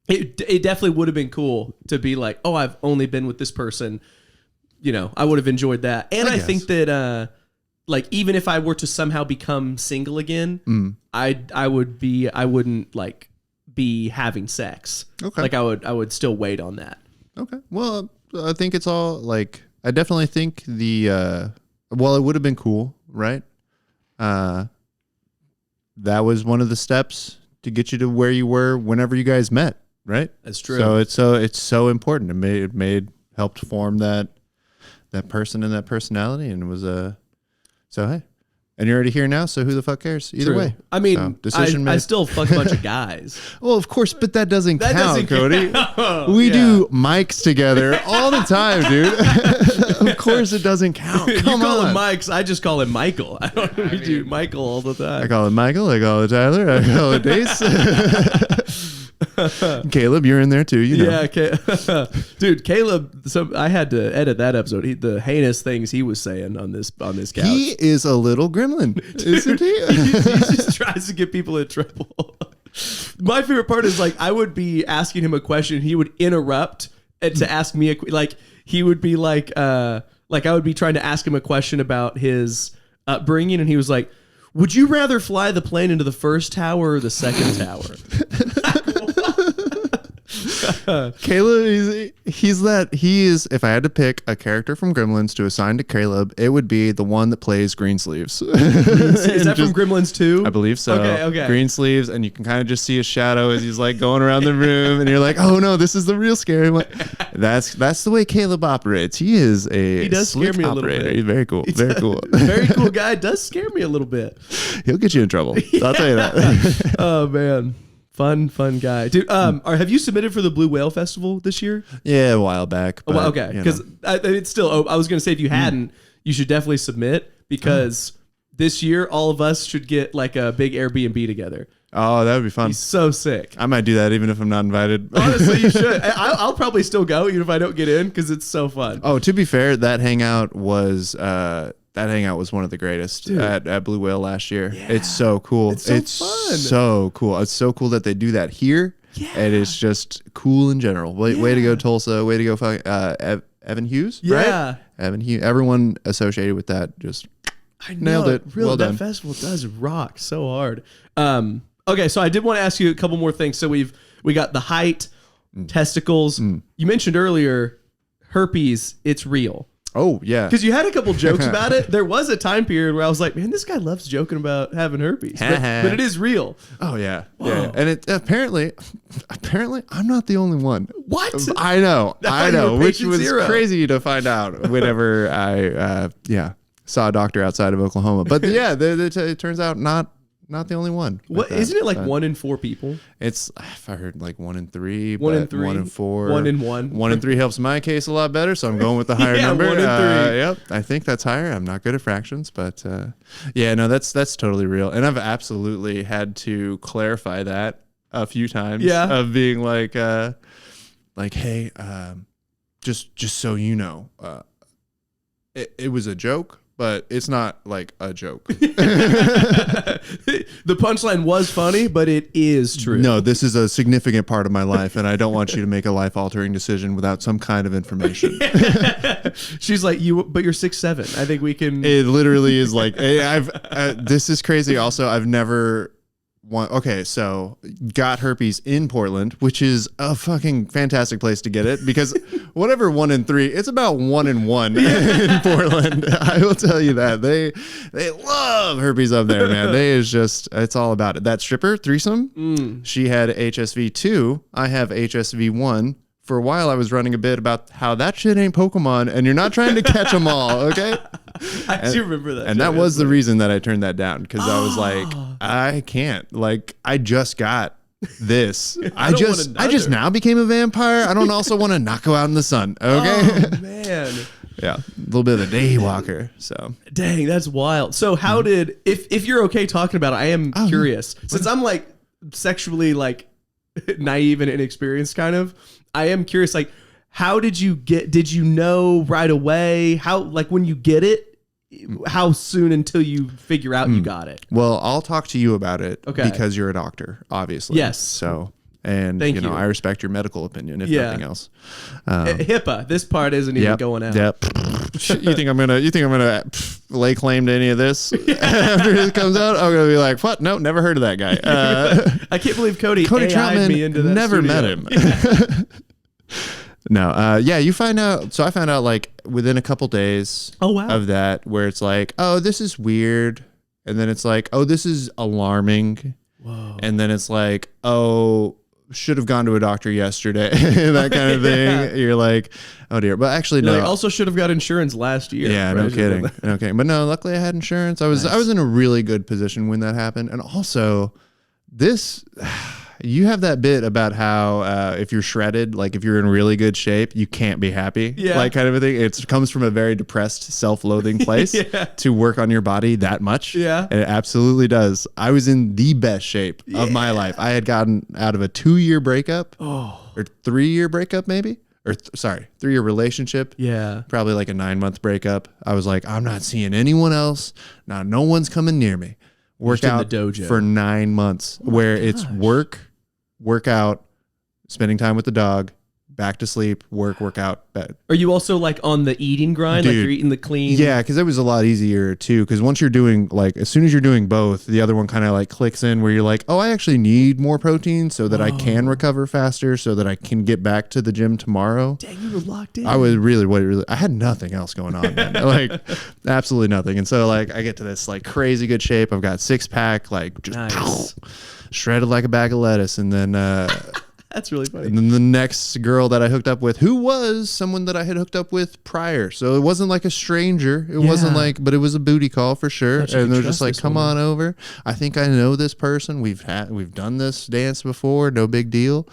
it definitely would have been cool to be like, oh, I've only been with this person. I would have enjoyed that. And I think that like, even if I were to somehow become single again, I wouldn't like be having sex. Okay. Like I would still wait on that. Okay. Well, I think it's all like, I definitely think well, it would have been cool, right? That was one of the steps to get you to where you were whenever you guys met, right? That's true. So it's so important. It helped form that person and that personality, and it was so hey. And you're already here now, so who the fuck cares? Either True. way. I mean, so, decision I made. still fuck a bunch of guys. Well, of course, but that doesn't count, doesn't Cody. count. We do mics together all the time, dude. Of course it doesn't count. You Come call on. him Mike's. I just call him Michael. We do Michael all the time. I call him Michael. I call it Tyler. I call it Dace. Caleb, you're in there too. You know. Yeah, dude, Caleb. So I had to edit that episode. The heinous things he was saying on this couch. He is a little gremlin, isn't he? He just tries to get people in trouble. My favorite part is like I would be asking him a question, he would interrupt to ask me like he would be like I would be trying to ask him a question about his upbringing, and he was like, "Would you rather fly the plane into the first tower or the second tower?" Caleb, he is, if I had to pick a character from Gremlins to assign to Caleb, it would be the one that plays Greensleeves. Is that from Gremlins 2? I believe so. Okay. Greensleeves, and you can kind of just see his shadow as he's like going around the room, and you're like, oh no, this is the real scary one. That's the way Caleb operates. He is he does scare me a little bit. He's very cool. Very cool. Very cool guy. Does scare me a little bit. He'll get you in trouble. I'll tell you that. Oh man. Fun guy, dude. Have you submitted for the Blue Whale Festival this year? Yeah, a while back. But, well, okay, because it's still. Oh, I was gonna say if you hadn't, you should definitely submit because this year all of us should get like a big Airbnb together. Oh, that would be fun. He's so sick. I might do that even if I'm not invited. Honestly, you should. I'll probably still go even if I don't get in because it's so fun. Oh, to be fair, that hangout was one of the greatest at Blue Whale last year. Yeah. It's so cool. It's fun. So cool. It's so cool that they do that here. Yeah. And it's just cool in general. Way to go, Tulsa. Way to go, Evan Hughes. Yeah. Right? Evan Hughes. Everyone associated with that just nailed it. Really, well done. that festival does rock so hard. Okay, so I did want to ask you a couple more things. So we got the height, testicles. You mentioned earlier herpes. It's real. Oh, yeah. Because you had a couple jokes about it. There was a time period where I was like, man, this guy loves joking about having herpes. but it is real. Oh, yeah. Yeah. And it apparently, I'm not the only one. What? I know. Which was zero. Crazy to find out whenever I saw a doctor outside of Oklahoma. But yeah, it turns out not the only one. What isn't it like 1 in 4 people? It's I heard like 1 in 3, 1 in 3, 1 in 4, 1 in 1. 1 in 3 helps my case a lot better, so I'm going with the higher number. 1 in 3. Yep, I think that's higher. I'm not good at fractions, but yeah, no, that's totally real, and I've absolutely had to clarify that a few times. Yeah, of being like, hey, just so you know, it was a joke. But it's not like a joke. The punchline was funny, but it is true. No, this is a significant part of my life, and I don't want you to make a life-altering decision without some kind of information. She's like, but you're 6'7". I think we can. It literally is like, this is crazy. Also, I've never. Okay, so got herpes in Portland, which is a fucking fantastic place to get it because whatever 1 in 3, it's about 1 in 1 in Portland. I will tell you that they love herpes up there, man. It's all about it. That stripper threesome, she had HSV 2. I have HSV 1. For a while, I was running a bit about how that shit ain't Pokemon, and you're not trying to catch them all, okay? I do remember that. And that was the reason that I turned that down, because I was like, I can't. Like, I just got this. I just now became a vampire. I don't also want to not go out in the sun, okay? Oh, man. Yeah, a little bit of a day walker. So dang, that's wild. So how did, if you're okay talking about it, I am curious. Since I'm like sexually like naive and inexperienced kind of, I am curious, like, how did you know right away? How, like, when you get it, how soon until you figure out you got it? Well, I'll talk to you about it okay, because you're a doctor, obviously. Yes. So, and you know, I respect your medical opinion, if nothing else. HIPAA, this part isn't even going out. Yep. You think I'm gonna lay claim to any of this after it comes out? I'm gonna be like, what? No, never heard of that guy. I can't believe Cody Troutman, me into that never studio. met him. No, you find out. So I found out like within a couple days of that, where it's like, oh, this is weird, and then it's like, oh, this is alarming. Whoa. And then it's like, oh, should have gone to a doctor yesterday, that kind of thing. You're like, oh dear. But actually, no. I also should have got insurance last year. Yeah, no kidding. Okay, but no, luckily I had insurance. I was in a really good position when that happened. And also, you have that bit about how if you're shredded, like if you're in really good shape, you can't be happy. Yeah. Like kind of a thing. It comes from a very depressed, self-loathing place to work on your body that much. Yeah. And it absolutely does. I was in the best shape of my life. I had gotten out of a 2-year breakup or 3-year breakup maybe. Or 3-year relationship. Yeah. Probably like a 9-month breakup. I was like, I'm not seeing anyone else. Now, no one's coming near me. Work out the dojo for 9 months where it's workout, spending time with the dog, back to sleep, workout, bed. Are you also like on the eating grind? Dude, like you're eating the clean? Yeah, because it was a lot easier too. Because once you're doing like, as soon as you're doing both, the other one kind of like clicks in where you're like, oh, I actually need more protein so that I can recover faster, so that I can get back to the gym tomorrow. Dang, you were locked in. I was really, I had nothing else going on, man. Like absolutely nothing. And so like I get to this like crazy good shape. I've got 6-pack, like just shredded like a bag of lettuce. And then, that's really funny. and then the next girl that I hooked up with, who was someone that I had hooked up with prior. So it wasn't like a stranger. It wasn't like, but it was a booty call for sure. And they're just like, come on over. I think I know this person. We've done this dance before. No big deal.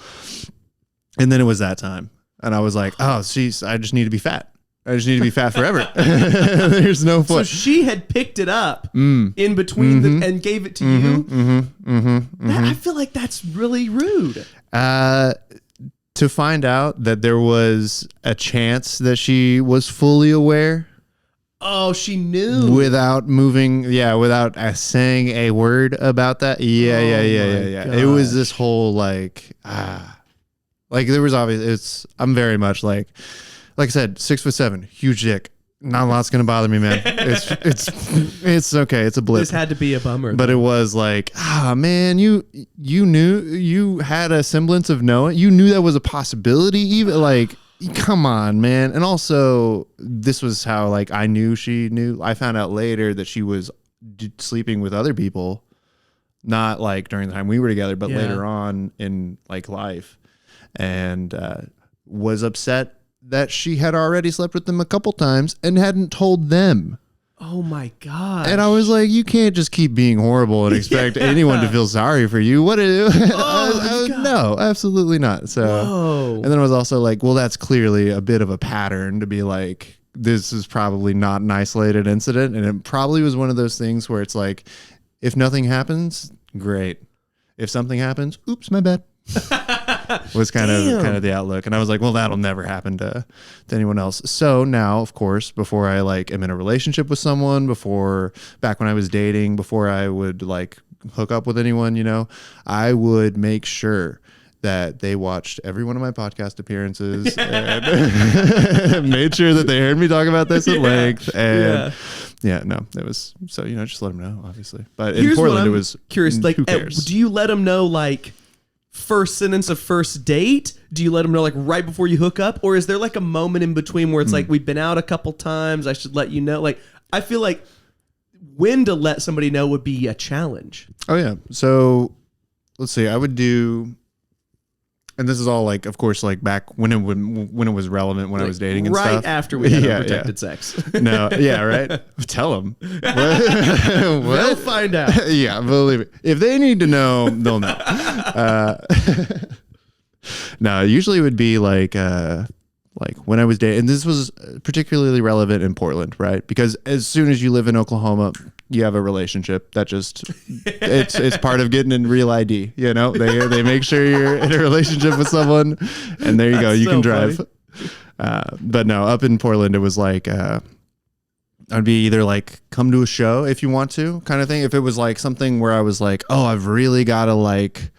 And then it was that time. And I was like, oh, jeez, I just need to be fat. I just need to be fat forever. There's no point. So she had picked it up in between and gave it to you. I feel like that's really rude. To find out that there was a chance that she was fully aware. Oh, she knew without moving. Yeah, without saying a word about that. Yeah. It was this whole like there was obvious. I'm very much like I said, 6'7", huge dick. Not a lot's gonna bother me, man. It's okay. It's a blip. This had to be a bummer, but it was like, man, you knew, you had a semblance of knowing. You knew that was a possibility. Even like, come on, man. And also, this was how like I knew she knew. I found out later that she was sleeping with other people, not like during the time we were together, but later on in like life, and was upset that she had already slept with them a couple times and hadn't told them. Oh my God. And I was like, you can't just keep being horrible and expect anyone to feel sorry for you. What no, absolutely not. So, and then I was also like, well, that's clearly a bit of a pattern to be like, this is probably not an isolated incident. And it probably was one of those things where it's like, if nothing happens, great. If something happens, oops, my bad. Was kind of the outlook. And I was like, well, that'll never happen to anyone else. So now, of course, before I like am in a relationship with someone, back when I was dating, before I would like hook up with anyone, you know, I would make sure that they watched every one of my podcast appearances and made sure that they heard me talk about this at length. And no, it was, so, you know, just let them know, obviously. But in Portland, it was curious, like, who cares? Do you let them know like first sentence of first date? Do you let them know like right before you hook up, or is there like a moment in between where it's like, we've been out a couple times, I should let you know? Like, I feel like when to let somebody know would be a challenge. Oh yeah. So let's see, I would do, and this is all like, of course, like back when it was relevant, when I was dating and right stuff. Right after we had unprotected sex. No, yeah, right. Tell them. What? They'll find out. Yeah, believe it. If they need to know, they'll know. No, usually it would be like when I was dating, and this was particularly relevant in Portland, right? Because as soon as you live in Oklahoma, you have a relationship. That just it's part of getting in real ID. You know, they make sure you're in a relationship with someone, and there you go. You can drive. But no, up in Portland, it was like I'd be either like come to a show if you want to, kind of thing. If it was like something where I was like, oh, I've really got to like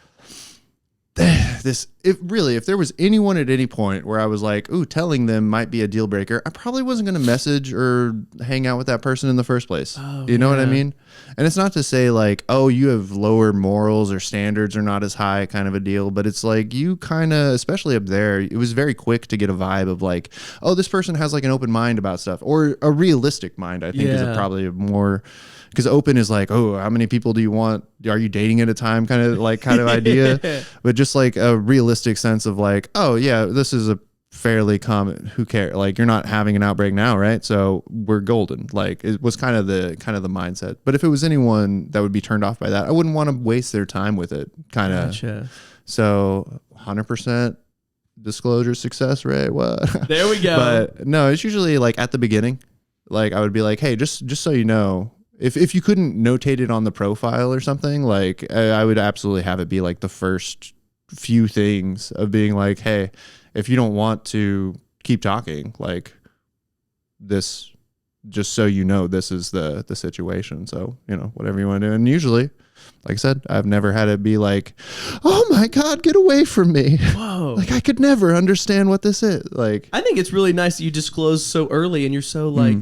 this. if there was anyone at any point where I was like, ooh, telling them might be a deal breaker, I probably wasn't going to message or hang out with that person in the first place. You know what I mean? And it's not to say like, oh, you have lower morals or standards are not as high kind of a deal, but it's like you kind of, especially up there, it was very quick to get a vibe of like, oh, this person has like an open mind about stuff, or a realistic mind, I think is probably more, because open is like, oh, how many people do you want? Are you dating at a time kind of idea? But just like a realistic sense of like, oh yeah, this is a fairly common, who cares? Like, you're not having an outbreak now, right? So we're golden. Like, it was kind of the mindset. But if it was anyone that would be turned off by that, I wouldn't want to waste their time with it. Kind of. Gotcha. So 100% disclosure success rate. What? There we go. But no, it's usually like at the beginning. Like, I would be like, hey, just so you know, if you couldn't notate it on the profile or something, like I would absolutely have it be like the first few things of being like, hey, if you don't want to keep talking, like this, just so you know, this is the situation. So, you know, whatever you want to do. And usually, like I said, I've never had it be like, oh my God, get away from me. Whoa. Like, I could never understand what this is. Like, I think it's really nice that you disclose so early and you're so like,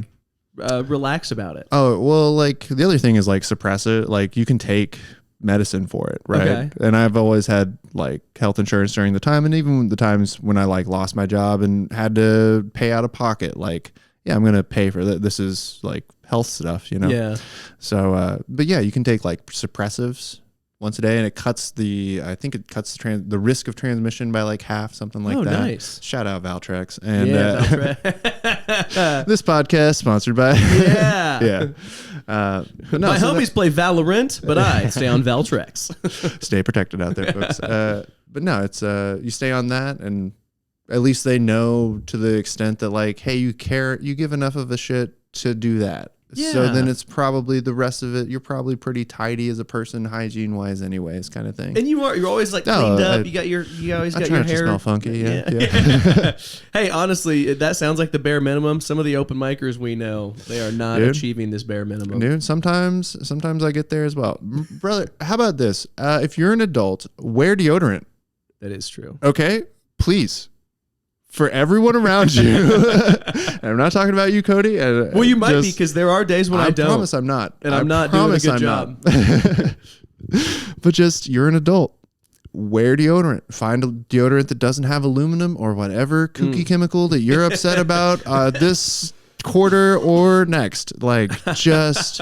relax about it. Oh, well, like the other thing is like suppress it. Like, you can take medicine for it, right? Okay. And I've always had like health insurance during the time, and even the times when I like lost my job and had to pay out of pocket, like, yeah, I'm gonna pay for that. This is like health stuff, you know? Yeah. So but yeah, you can take like suppressives once a day, and it cuts the risk of transmission by like half, something like that. Nice. Shout out Valtrex. And Valtrex. this podcast sponsored by but no, my homies play Valorant, but I stay on Valtrex. Stay protected out there, folks. But no, it's you stay on that, and at least they know to the extent that like, hey, you care, you give enough of a shit to do that. Yeah. So then it's probably the rest of it. You're probably pretty tidy as a person, hygiene wise, anyways, kind of thing. And you're always like cleaned up. You always got your hair. To smell funky. Yeah. Hey, honestly, that sounds like the bare minimum. Some of the open micers we know, they are not achieving this bare minimum. Dude, sometimes I get there as well, brother. How about this? If you're an adult, wear deodorant. That is true. Okay, please. For everyone around you. And I'm not talking about you, Cody. Well, you might be, because there are days when I don't. I promise I'm not. And I'm not doing a good job. But just, you're an adult. Wear deodorant. Find a deodorant that doesn't have aluminum or whatever kooky chemical that you're upset about this quarter or next. Like, just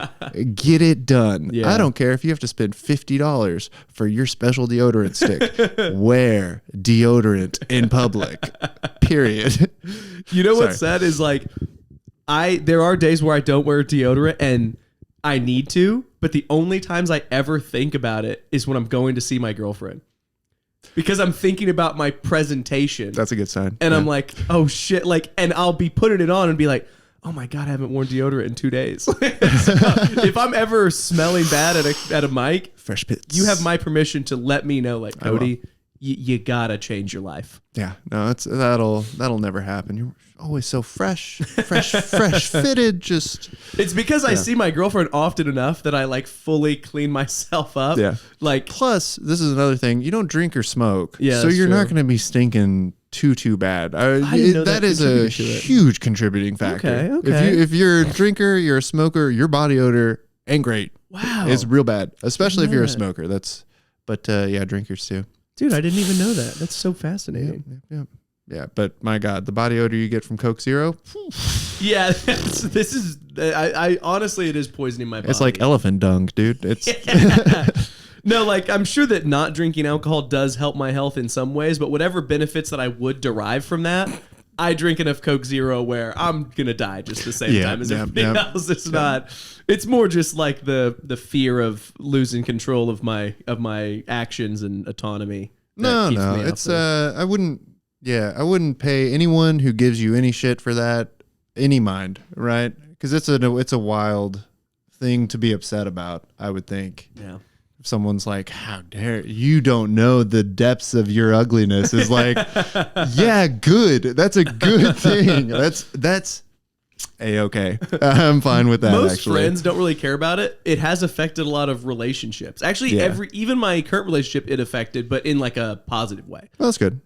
get it done. Yeah. I don't care if you have to spend $50 for your special deodorant stick. Wear deodorant in public. Period. You know what's sad is like, there are days where I don't wear deodorant and I need to, but the only times I ever think about it is when I'm going to see my girlfriend. Because I'm thinking about my presentation. That's a good sign. And I'm like, oh shit. Like, and I'll be putting it on and be like, oh my God, I haven't worn deodorant in 2 days. So if I'm ever smelling bad at a mic, fresh pits, you have my permission to let me know, like, Cody, you gotta change your life. Yeah, no, that'll never happen. You're always so fresh fitted. Just it's because I see my girlfriend often enough that I like fully clean myself up. Yeah. Like, plus, this is another thing. You don't drink or smoke. Yeah. So you're true. not going to be stinking too bad. That is a huge contributing factor. Okay. If you're a drinker, you're a smoker, your body odor ain't great. Wow. It's real bad, especially if you're a smoker. But drinkers too. Dude, I didn't even know that. That's so fascinating. Yeah, but my God, the body odor you get from Coke Zero. Yeah, I honestly, it is poisoning my body. It's like elephant dung, dude. It's no, like, I'm sure that not drinking alcohol does help my health in some ways, but whatever benefits that I would derive from that, I drink enough Coke Zero where I'm gonna die just the same time as everything else. It's not. It's more just like the fear of losing control of my actions and autonomy. No, it's I wouldn't pay anyone who gives you any shit for that any mind, right? Because it's a wild thing to be upset about, I would think. Yeah. If someone's like, how dare you don't know the depths of your ugliness, is like, yeah, good. That's a good thing. That's A-okay. I'm fine with that. Most actually. friends don't really care about it. It has affected a lot of relationships. Actually, Yeah. even my current relationship, it affected, but in like a positive way. Well, that's good.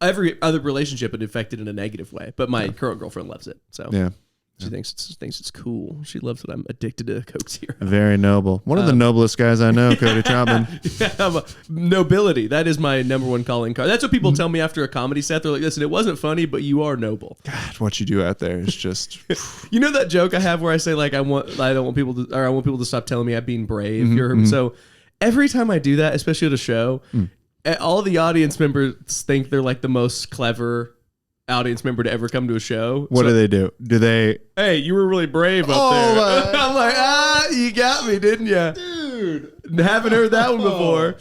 Every other relationship, it affected in a negative way. But my current girlfriend loves it. So Yeah. she thinks it's cool. She loves that I'm addicted to Coke Zero. Very noble. One of the noblest guys I know, Cody Troutman. Nobility. That is my number one calling card. That's what people tell me after a comedy set. They're like, listen, it wasn't funny, but you are noble. God, what you do out there is just. You know that joke I have where I say like I want people to stop telling me I'm being brave. So every time I do that, especially at a show, all the audience members think they're like the most clever audience member to ever come to a show. What do they do? Do they? Hey, you were really brave up there. I'm like, you got me, didn't you? Dude. Haven't heard that one before.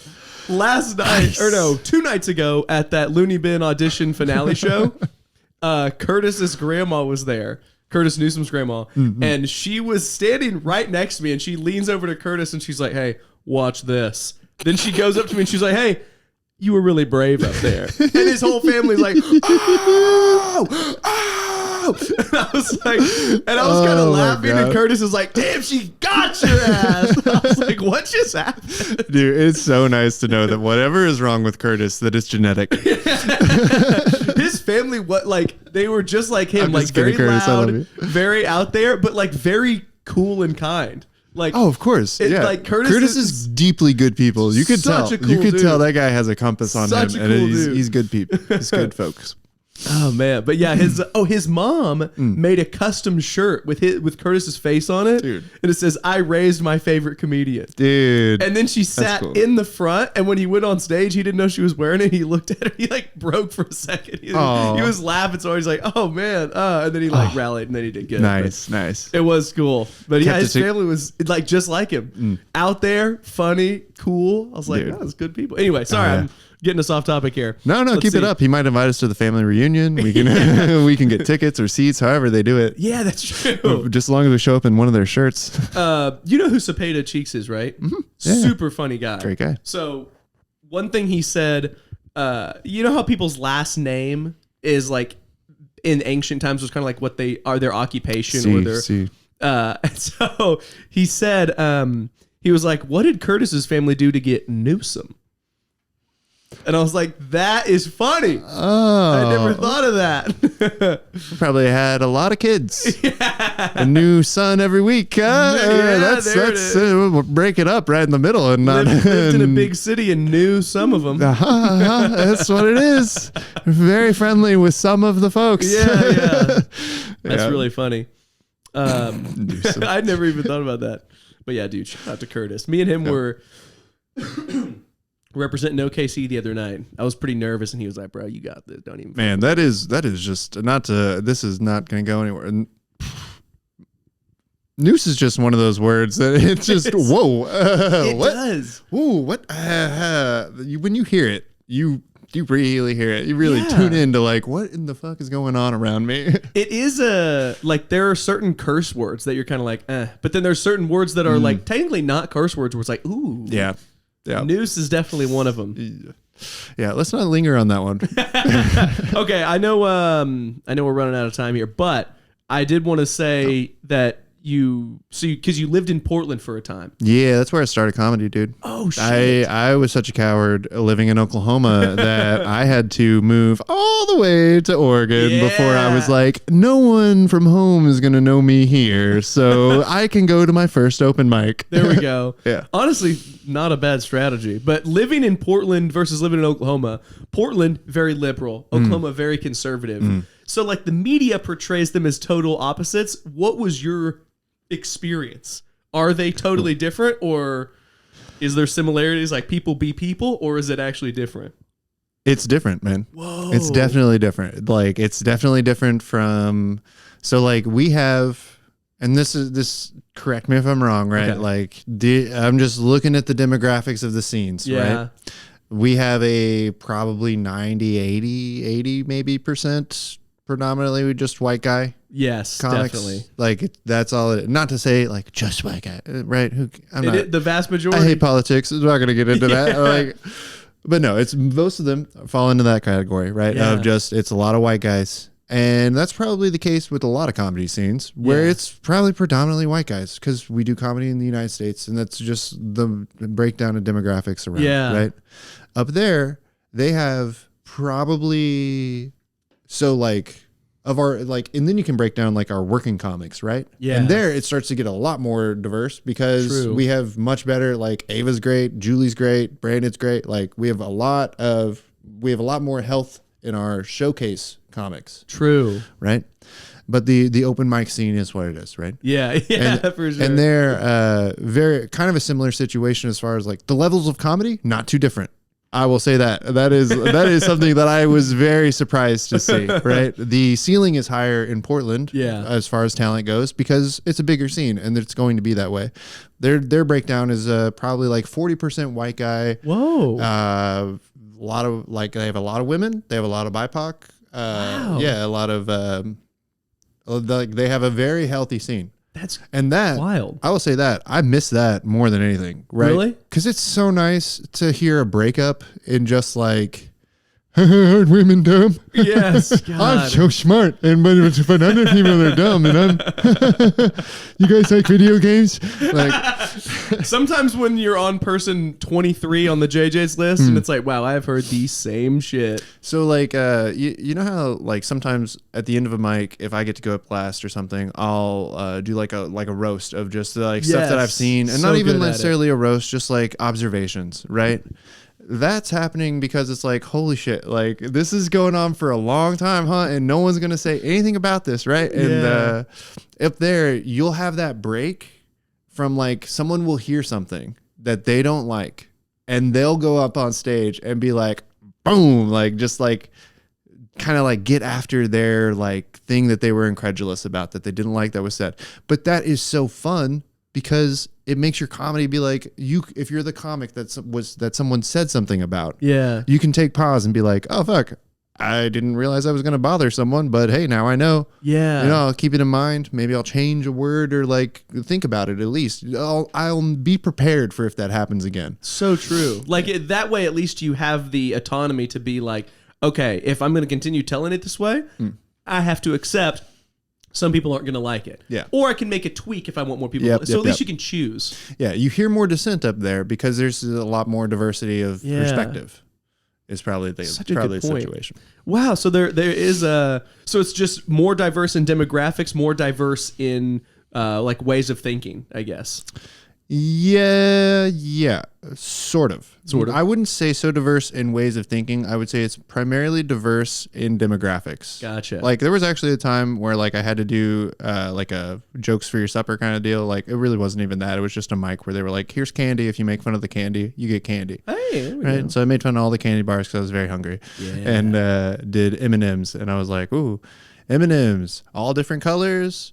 Last night, or no, 2 nights ago at that Looney Bin audition finale show, Curtis's grandma was there. Curtis Newsom's grandma. And she was standing right next to me, and she leans over to Curtis and she's like, hey, watch this. Then she goes up to me and she's like, hey, you were really brave up there. And his whole family's like, oh, oh. And I was kind of laughing. And Curtis is like, damn, she got your ass. I was like, what just happened? Dude, it's so nice to know that whatever is wrong with Curtis, that it's genetic. His family, they were just like him, like very Curtis, loud, very out there, but like very cool and kind. Like, oh, of course, yeah. Like Curtis is deepily good people. You could tell. Cool You could dude. tell that guy has a compass on Such him, a and cool he's good people. He's good folks. Oh man, but yeah, his mom made a custom shirt with Curtis's face on it, Dude. and it says "I raised my favorite comedian." Dude. And then she sat cool. in the front, and when he went on stage, he didn't know she was wearing it. He looked at her, he like broke for a second. He was laughing, so he's like, "Oh man!" And then he rallied, and then he did good. Nice, nice. It was cool, but yeah, Kept his it family was like just like him, out there, funny, cool. I was like, Dude. "Oh, it's good people." Anyway, sorry, yeah. I'm getting us off topic here. No, Let's keep see. it up. He might invite us to the family reunion. We can we can get tickets or seats, however they do it. Yeah, that's true. Just as long as we show up in one of their shirts. You know who Cepeda Cheeks is, right? Yeah. Super funny guy. Great guy. So one thing he said, you know how people's last name is like in ancient times was kind of like what they are, their occupation or their. So he said, he was like, "What did Curtis's family do to get Newsom?" And I was like, "That is funny. Oh, I never thought of that." probably had a lot of kids. A new son every week. That's we'll break it up right in the middle and not lived in a big city and knew some of them. That's what it is. Very friendly with some of the folks. Yeah. That's Yeah. really funny. I'd never even thought about that. But yeah, dude, shout out to Curtis. Me and him were representing OKC the other night. I was pretty nervous, and he was like, "Bro, you got this. Don't even." Man, that is just not to. This is not going to go anywhere. And noose is just one of those words that it's just whoa. It what? does. Whoa, what? When you hear it, you really hear it. You really tune into like, what in the fuck is going on around me? It is there are certain curse words that you're kind of like, but then there's certain words that are like technically not curse words where it's like, ooh. Yeah. Noose is definitely one of them. Yeah, let's not linger on that one. Okay, I know we're running out of time here, but I did want to say that because you lived in Portland for a time. Yeah, that's where I started comedy, dude. Oh shit. I was such a coward living in Oklahoma that I had to move all the way to Oregon before I was like, no one from home is going to know me here, so I can go to my first open mic. There we go. Yeah. Honestly, not a bad strategy. But living in Portland versus living in Oklahoma, Portland, very liberal. Oklahoma, very conservative. So like the media portrays them as total opposites. What was your experience? Are they totally different, or is there similarities, like people be people, or is it actually different? It's different, man. Whoa. It's definitely different. Like, it's definitely different from, so like we have, and this, correct me if I'm wrong, right? Okay. Like, I'm just looking at the demographics of the scenes, right? We have a probably 80 maybe percent predominantly just white guy. Yes, Comics. definitely. Like, that's all it is. Not to say like just white guy, right? The vast majority. I hate politics. I'm not going to get into that. Like, but no, it's most of them fall into that category, right? Yeah. Of just, it's a lot of white guys. And that's probably the case with a lot of comedy scenes where it's probably predominantly white guys because we do comedy in the United States, and that's just the breakdown of demographics around, right? Up there, they have probably, so like of our, like, and then you can break down like our working comics, right? Yeah. And there it starts to get a lot more diverse because we have much better, like Ava's great, Julie's great, Brandon's great. Like we have a lot more health in our showcase comics. True. Right? But the open mic scene is what it is, right? Yeah, for sure. And they're very kind of a similar situation as far as like the levels of comedy, not too different. I will say that. That is something that I was very surprised to see, right? The ceiling is higher in Portland as far as talent goes because it's a bigger scene and it's going to be that way. Their breakdown is probably like 40% white guy. Whoa. A lot of, like, they have a lot of women, they have a lot of BIPOC. Wow. Yeah, a lot of like they have a very healthy scene. That's wild. I will say that I miss that more than anything, right? Really? Because it's so nice to hear a breakup in just like, aren't women dumb? Yes. I'm so smart, and but other people are dumb, and I'm. You guys like video games? Like sometimes when you're on person 23 on the JJ's list, and it's like, wow, I've heard the same shit. So like, you know how like sometimes at the end of a mic, if I get to go up last or something, I'll do like a roast of just like stuff that I've seen, and not even necessarily a roast, just like observations, right? That's happening because it's like, holy shit, like this is going on for a long time, huh? And no one's going to say anything about this, right? And up there, you'll have that break from like someone will hear something that they don't like and they'll go up on stage and be like, boom, like just like kind of like get after their like thing that they were incredulous about, that they didn't like that was said. But that is so fun because it makes your comedy be like, if you're the comic that someone said something about, you can take pause and be like, oh fuck, I didn't realize I was going to bother someone, but hey, now I know. Yeah. You know, I'll keep it in mind. Maybe I'll change a word or like think about it at least. I'll be prepared for if that happens again. So true. Like that way, at least you have the autonomy to be like, okay, if I'm going to continue telling it this way, I have to accept some people aren't going to like it. Yeah. Or I can make a tweak if I want more people. So at least you can choose. Yeah. You hear more dissent up there because there's a lot more diversity of perspective. Is probably the situation. Wow. So there is so it's just more diverse in demographics, more diverse in like ways of thinking, I guess. Yeah, sort of. I wouldn't say so diverse in ways of thinking. I would say it's primarily diverse in demographics. Gotcha. Like there was actually a time where like I had to do like a jokes for your supper kind of deal. Like it really wasn't even that. It was just a mic where they were like, here's candy. If you make fun of the candy, you get candy. Hey, right. So I made fun of all the candy bars because I was very hungry. Yeah. And did M&Ms, and I was like, ooh, M&Ms, all different colors.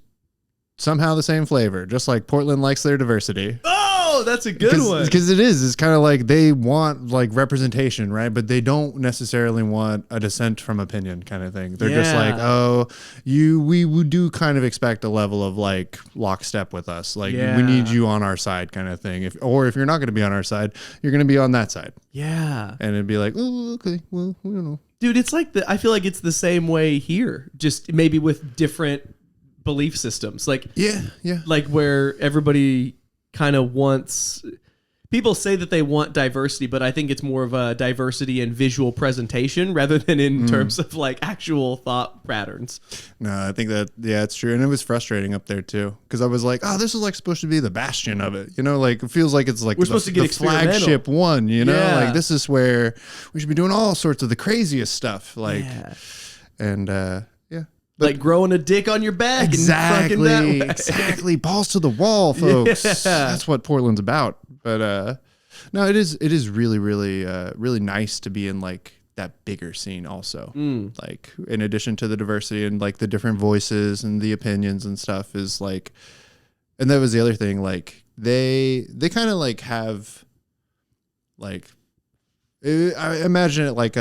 Somehow the same flavor, just like Portland likes their diversity. Oh, that's a good one. Because it's kind of like they want like representation, right? But they don't necessarily want a dissent from opinion kind of thing. They're just like, oh, we do kind of expect a level of like lockstep with us. Like we need you on our side kind of thing. If you're not going to be on our side, you're going to be on that side. Yeah. And it'd be like, oh, okay, well, we don't know. Dude, it's like I feel like it's the same way here, just maybe with different belief systems, like like where everybody kind of wants, people say that they want diversity, but I think it's more of a diversity in visual presentation rather than in terms of like actual thought patterns. No, I think that it's true, and it was frustrating up there too because I was like, oh, this is like supposed to be the bastion of it, you know, like it feels like it's like we're supposed to get the flagship one, you know, like this is where we should be doing all sorts of the craziest stuff, like and but like growing a dick on your back. Exactly. Balls to the wall, folks. That's what Portland's about. But no, it is really, really, really nice to be in like that bigger scene also. Like in addition to the diversity and like the different voices and the opinions and stuff is like, and that was the other thing. Like they kind of like have like, I imagine it like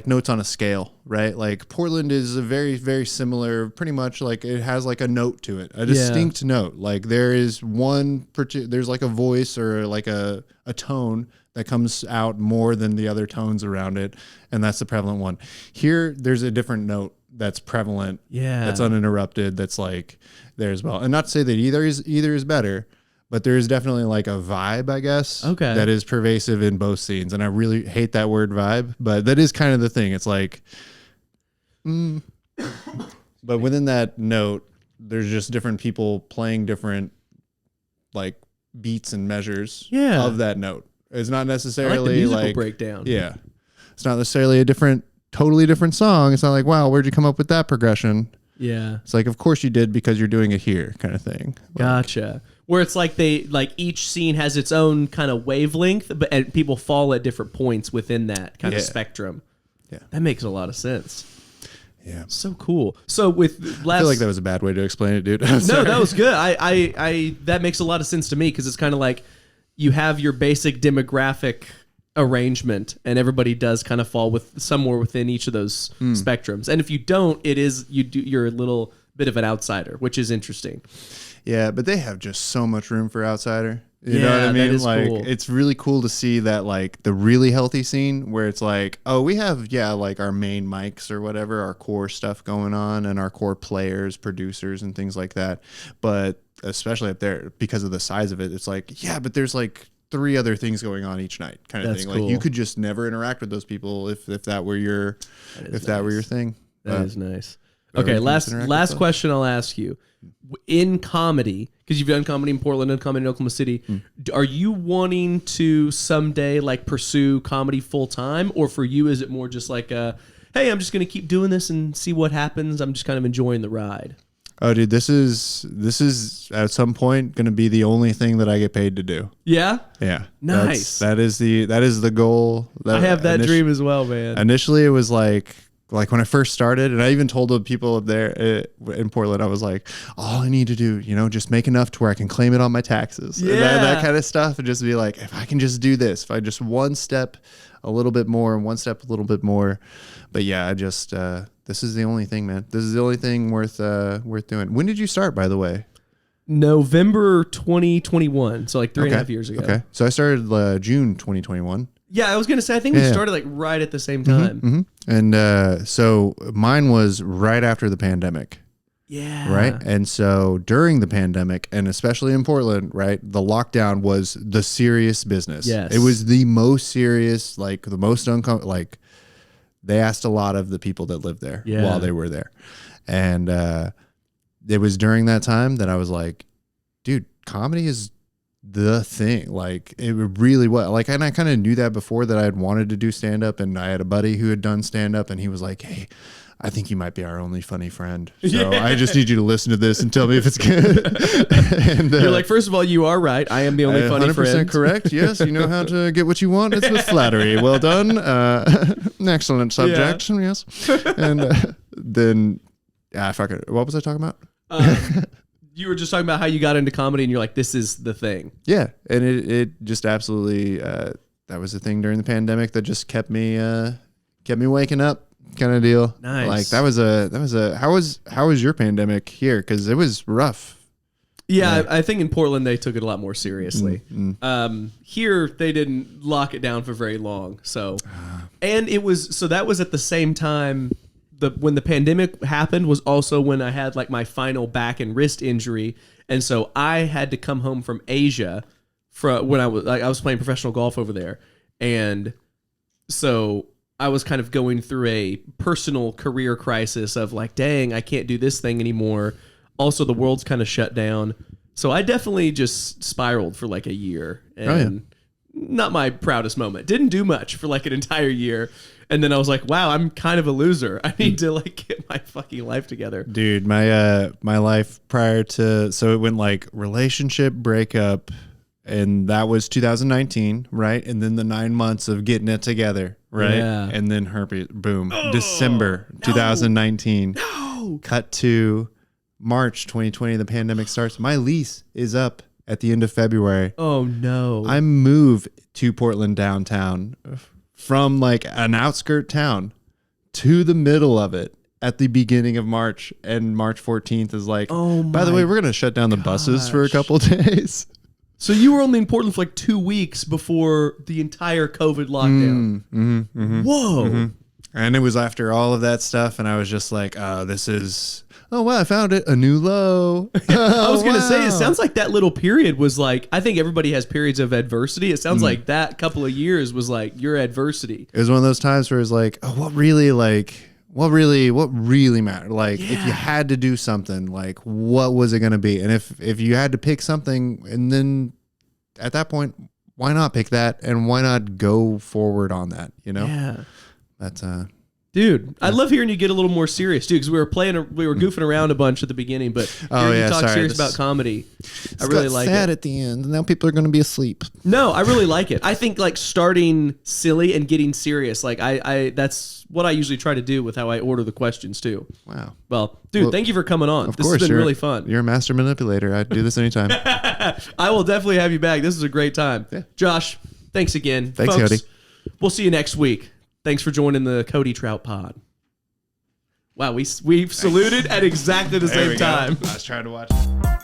notes on a scale, right? Like Portland is a very, very similar, pretty much like it has like a note to it, a distinct note. Like there is there's like a voice or like a tone that comes out more than the other tones around it. And that's the prevalent one. Here, there's a different note that's prevalent. Yeah. That's uninterrupted. That's like there as well. And not to say that either is better, but there is definitely like a vibe, I guess. Okay. That is pervasive in both scenes. And I really hate that word vibe, but that is kind of the thing. It's like, but within that note, there's just different people playing different like beats and measures of that note. It's not necessarily I like the musical like breakdown. Yeah. It's not necessarily a totally different song. It's not like, wow, where'd you come up with that progression? Yeah. It's like, of course you did because you're doing it here kind of thing. Like, Gotcha. Where it's like each scene has its own kind of wavelength, and people fall at different points within that kind of spectrum. Yeah. That makes a lot of sense. Yeah. So cool. So with I feel like that was a bad way to explain it, dude. No, that was good. I that makes a lot of sense to me because it's kind of like you have your basic demographic arrangement and everybody does kind of fall with somewhere within each of those spectrums. And if you don't, you're a little bit of an outsider, which is interesting. Yeah, but they have just so much room for outsider. You know what I mean? That is like cool. It's really cool to see that like the really healthy scene where it's like, oh, we have like our main mics or whatever, our core stuff going on and our core players, producers and things like that. But especially up there because of the size of it, it's like, yeah, but there's like 3 other things going on each night kind of thing. Cool. Like you could just never interact with those people if that were your that were your thing. That is nice. Okay, last question I'll ask you. In comedy, because you've done comedy in Portland and comedy in Oklahoma City, are you wanting to someday like pursue comedy full time, or for you is it more just like hey, I'm just gonna keep doing this and see what happens? I'm just kind of enjoying the ride. Oh, dude, this is at some point going to be the only thing that I get paid to do. Yeah. Yeah. Nice. That is the goal. I have that dream as well, man. Initially, it was like when I first started, and I even told the people up there in Portland, I was like, all I need to do, just make enough to where I can claim it on my taxes. Yeah. And that kind of stuff, and just be like, if I can just do this, if I just one step a little bit more and one step a little bit more. But yeah, I just this is the only thing, man. This is the only thing worth doing. When did you start, by the way? November 2021, so like 3.5 years ago. Okay, so I started June 2021. Yeah, I was gonna say I think we started like right at the same time. Mm-hmm. And so mine was right after the pandemic. Yeah. Right. And so during the pandemic, and especially in Portland, right, the lockdown was the serious business. Yes. It was the most serious, like the most uncomfortable. Like they asked a lot of the people that lived there while they were there. And it was during that time that I was like, dude, comedy is the thing. Like it really was like, and I kind of knew that before that I had wanted to do stand up, and I had a buddy who had done stand up, and he was like, hey, I think you might be our only funny friend. So I just need you to listen to this and tell me if it's good. And, you're like, first of all, you are right. I am the only funny 100% friend. correct. Yes. You know how to get what you want. It's with flattery. Well done. Excellent subject. Yeah. Yes. And then, fuck it. What was I talking about? You were just talking about how you got into comedy and you're like, this is the thing. Yeah. And it just absolutely, that was the thing during the pandemic that just kept me waking up. Kind of deal. Nice. Like that was a how was your pandemic here? Because it was rough. Yeah, I think in Portland they took it a lot more seriously. Here they didn't lock it down for very long. So, and that was at the same time when the pandemic happened was also when I had like my final back and wrist injury, and so I had to come home from Asia when I was playing professional golf over there, and so I was kind of going through a personal career crisis of like, dang, I can't do this thing anymore. Also, the world's kind of shut down. So I definitely just spiraled for like a year. And not my proudest moment. Didn't do much for like an entire year. And then I was like, wow, I'm kind of a loser. I need to like get my fucking life together. Dude, my life prior to, so it went like relationship breakup, and that was 2019, right? And then the 9 months of getting it together, right? Yeah. And then herpes, boom, December 2019. No. Cut to March 2020, the pandemic starts. My lease is up at the end of February. Oh, no. I move to Portland downtown from like an outskirt town to the middle of it at the beginning of March. And March 14th is like, by the way, we're going to shut down the buses for a couple days. So you were only in Portland for like 2 weeks before the entire COVID lockdown. Whoa. And it was after all of that stuff, and I was just like, oh, wow, I found it. A new low. I was going to say, it sounds like that little period was like, I think everybody has periods of adversity. It sounds like that couple of years was like your adversity. It was one of those times where it was like, oh, what really mattered? Like, if you had to do something, like, what was it going to be? And if you had to pick something, and then at that point, why not pick that? And why not go forward on that, you know? Yeah. That's, dude, I love hearing you get a little more serious, dude, because we were goofing around a bunch at the beginning, but hearing you talk serious about comedy, I really like it. Sad at the end. Now people are going to be asleep. No, I really like it. I think like starting silly and getting serious, like I that's what I usually try to do with how I order the questions too. Wow. Well, dude, thank you for coming on. This has been really fun. You're a master manipulator. I'd do this anytime. I will definitely have you back. This is a great time. Yeah. Josh, thanks again. Thanks, folks. Cody. We'll see you next week. Thanks for joining the Cody Trout Pod. Wow, we saluted at exactly the same time. I was trying to watch.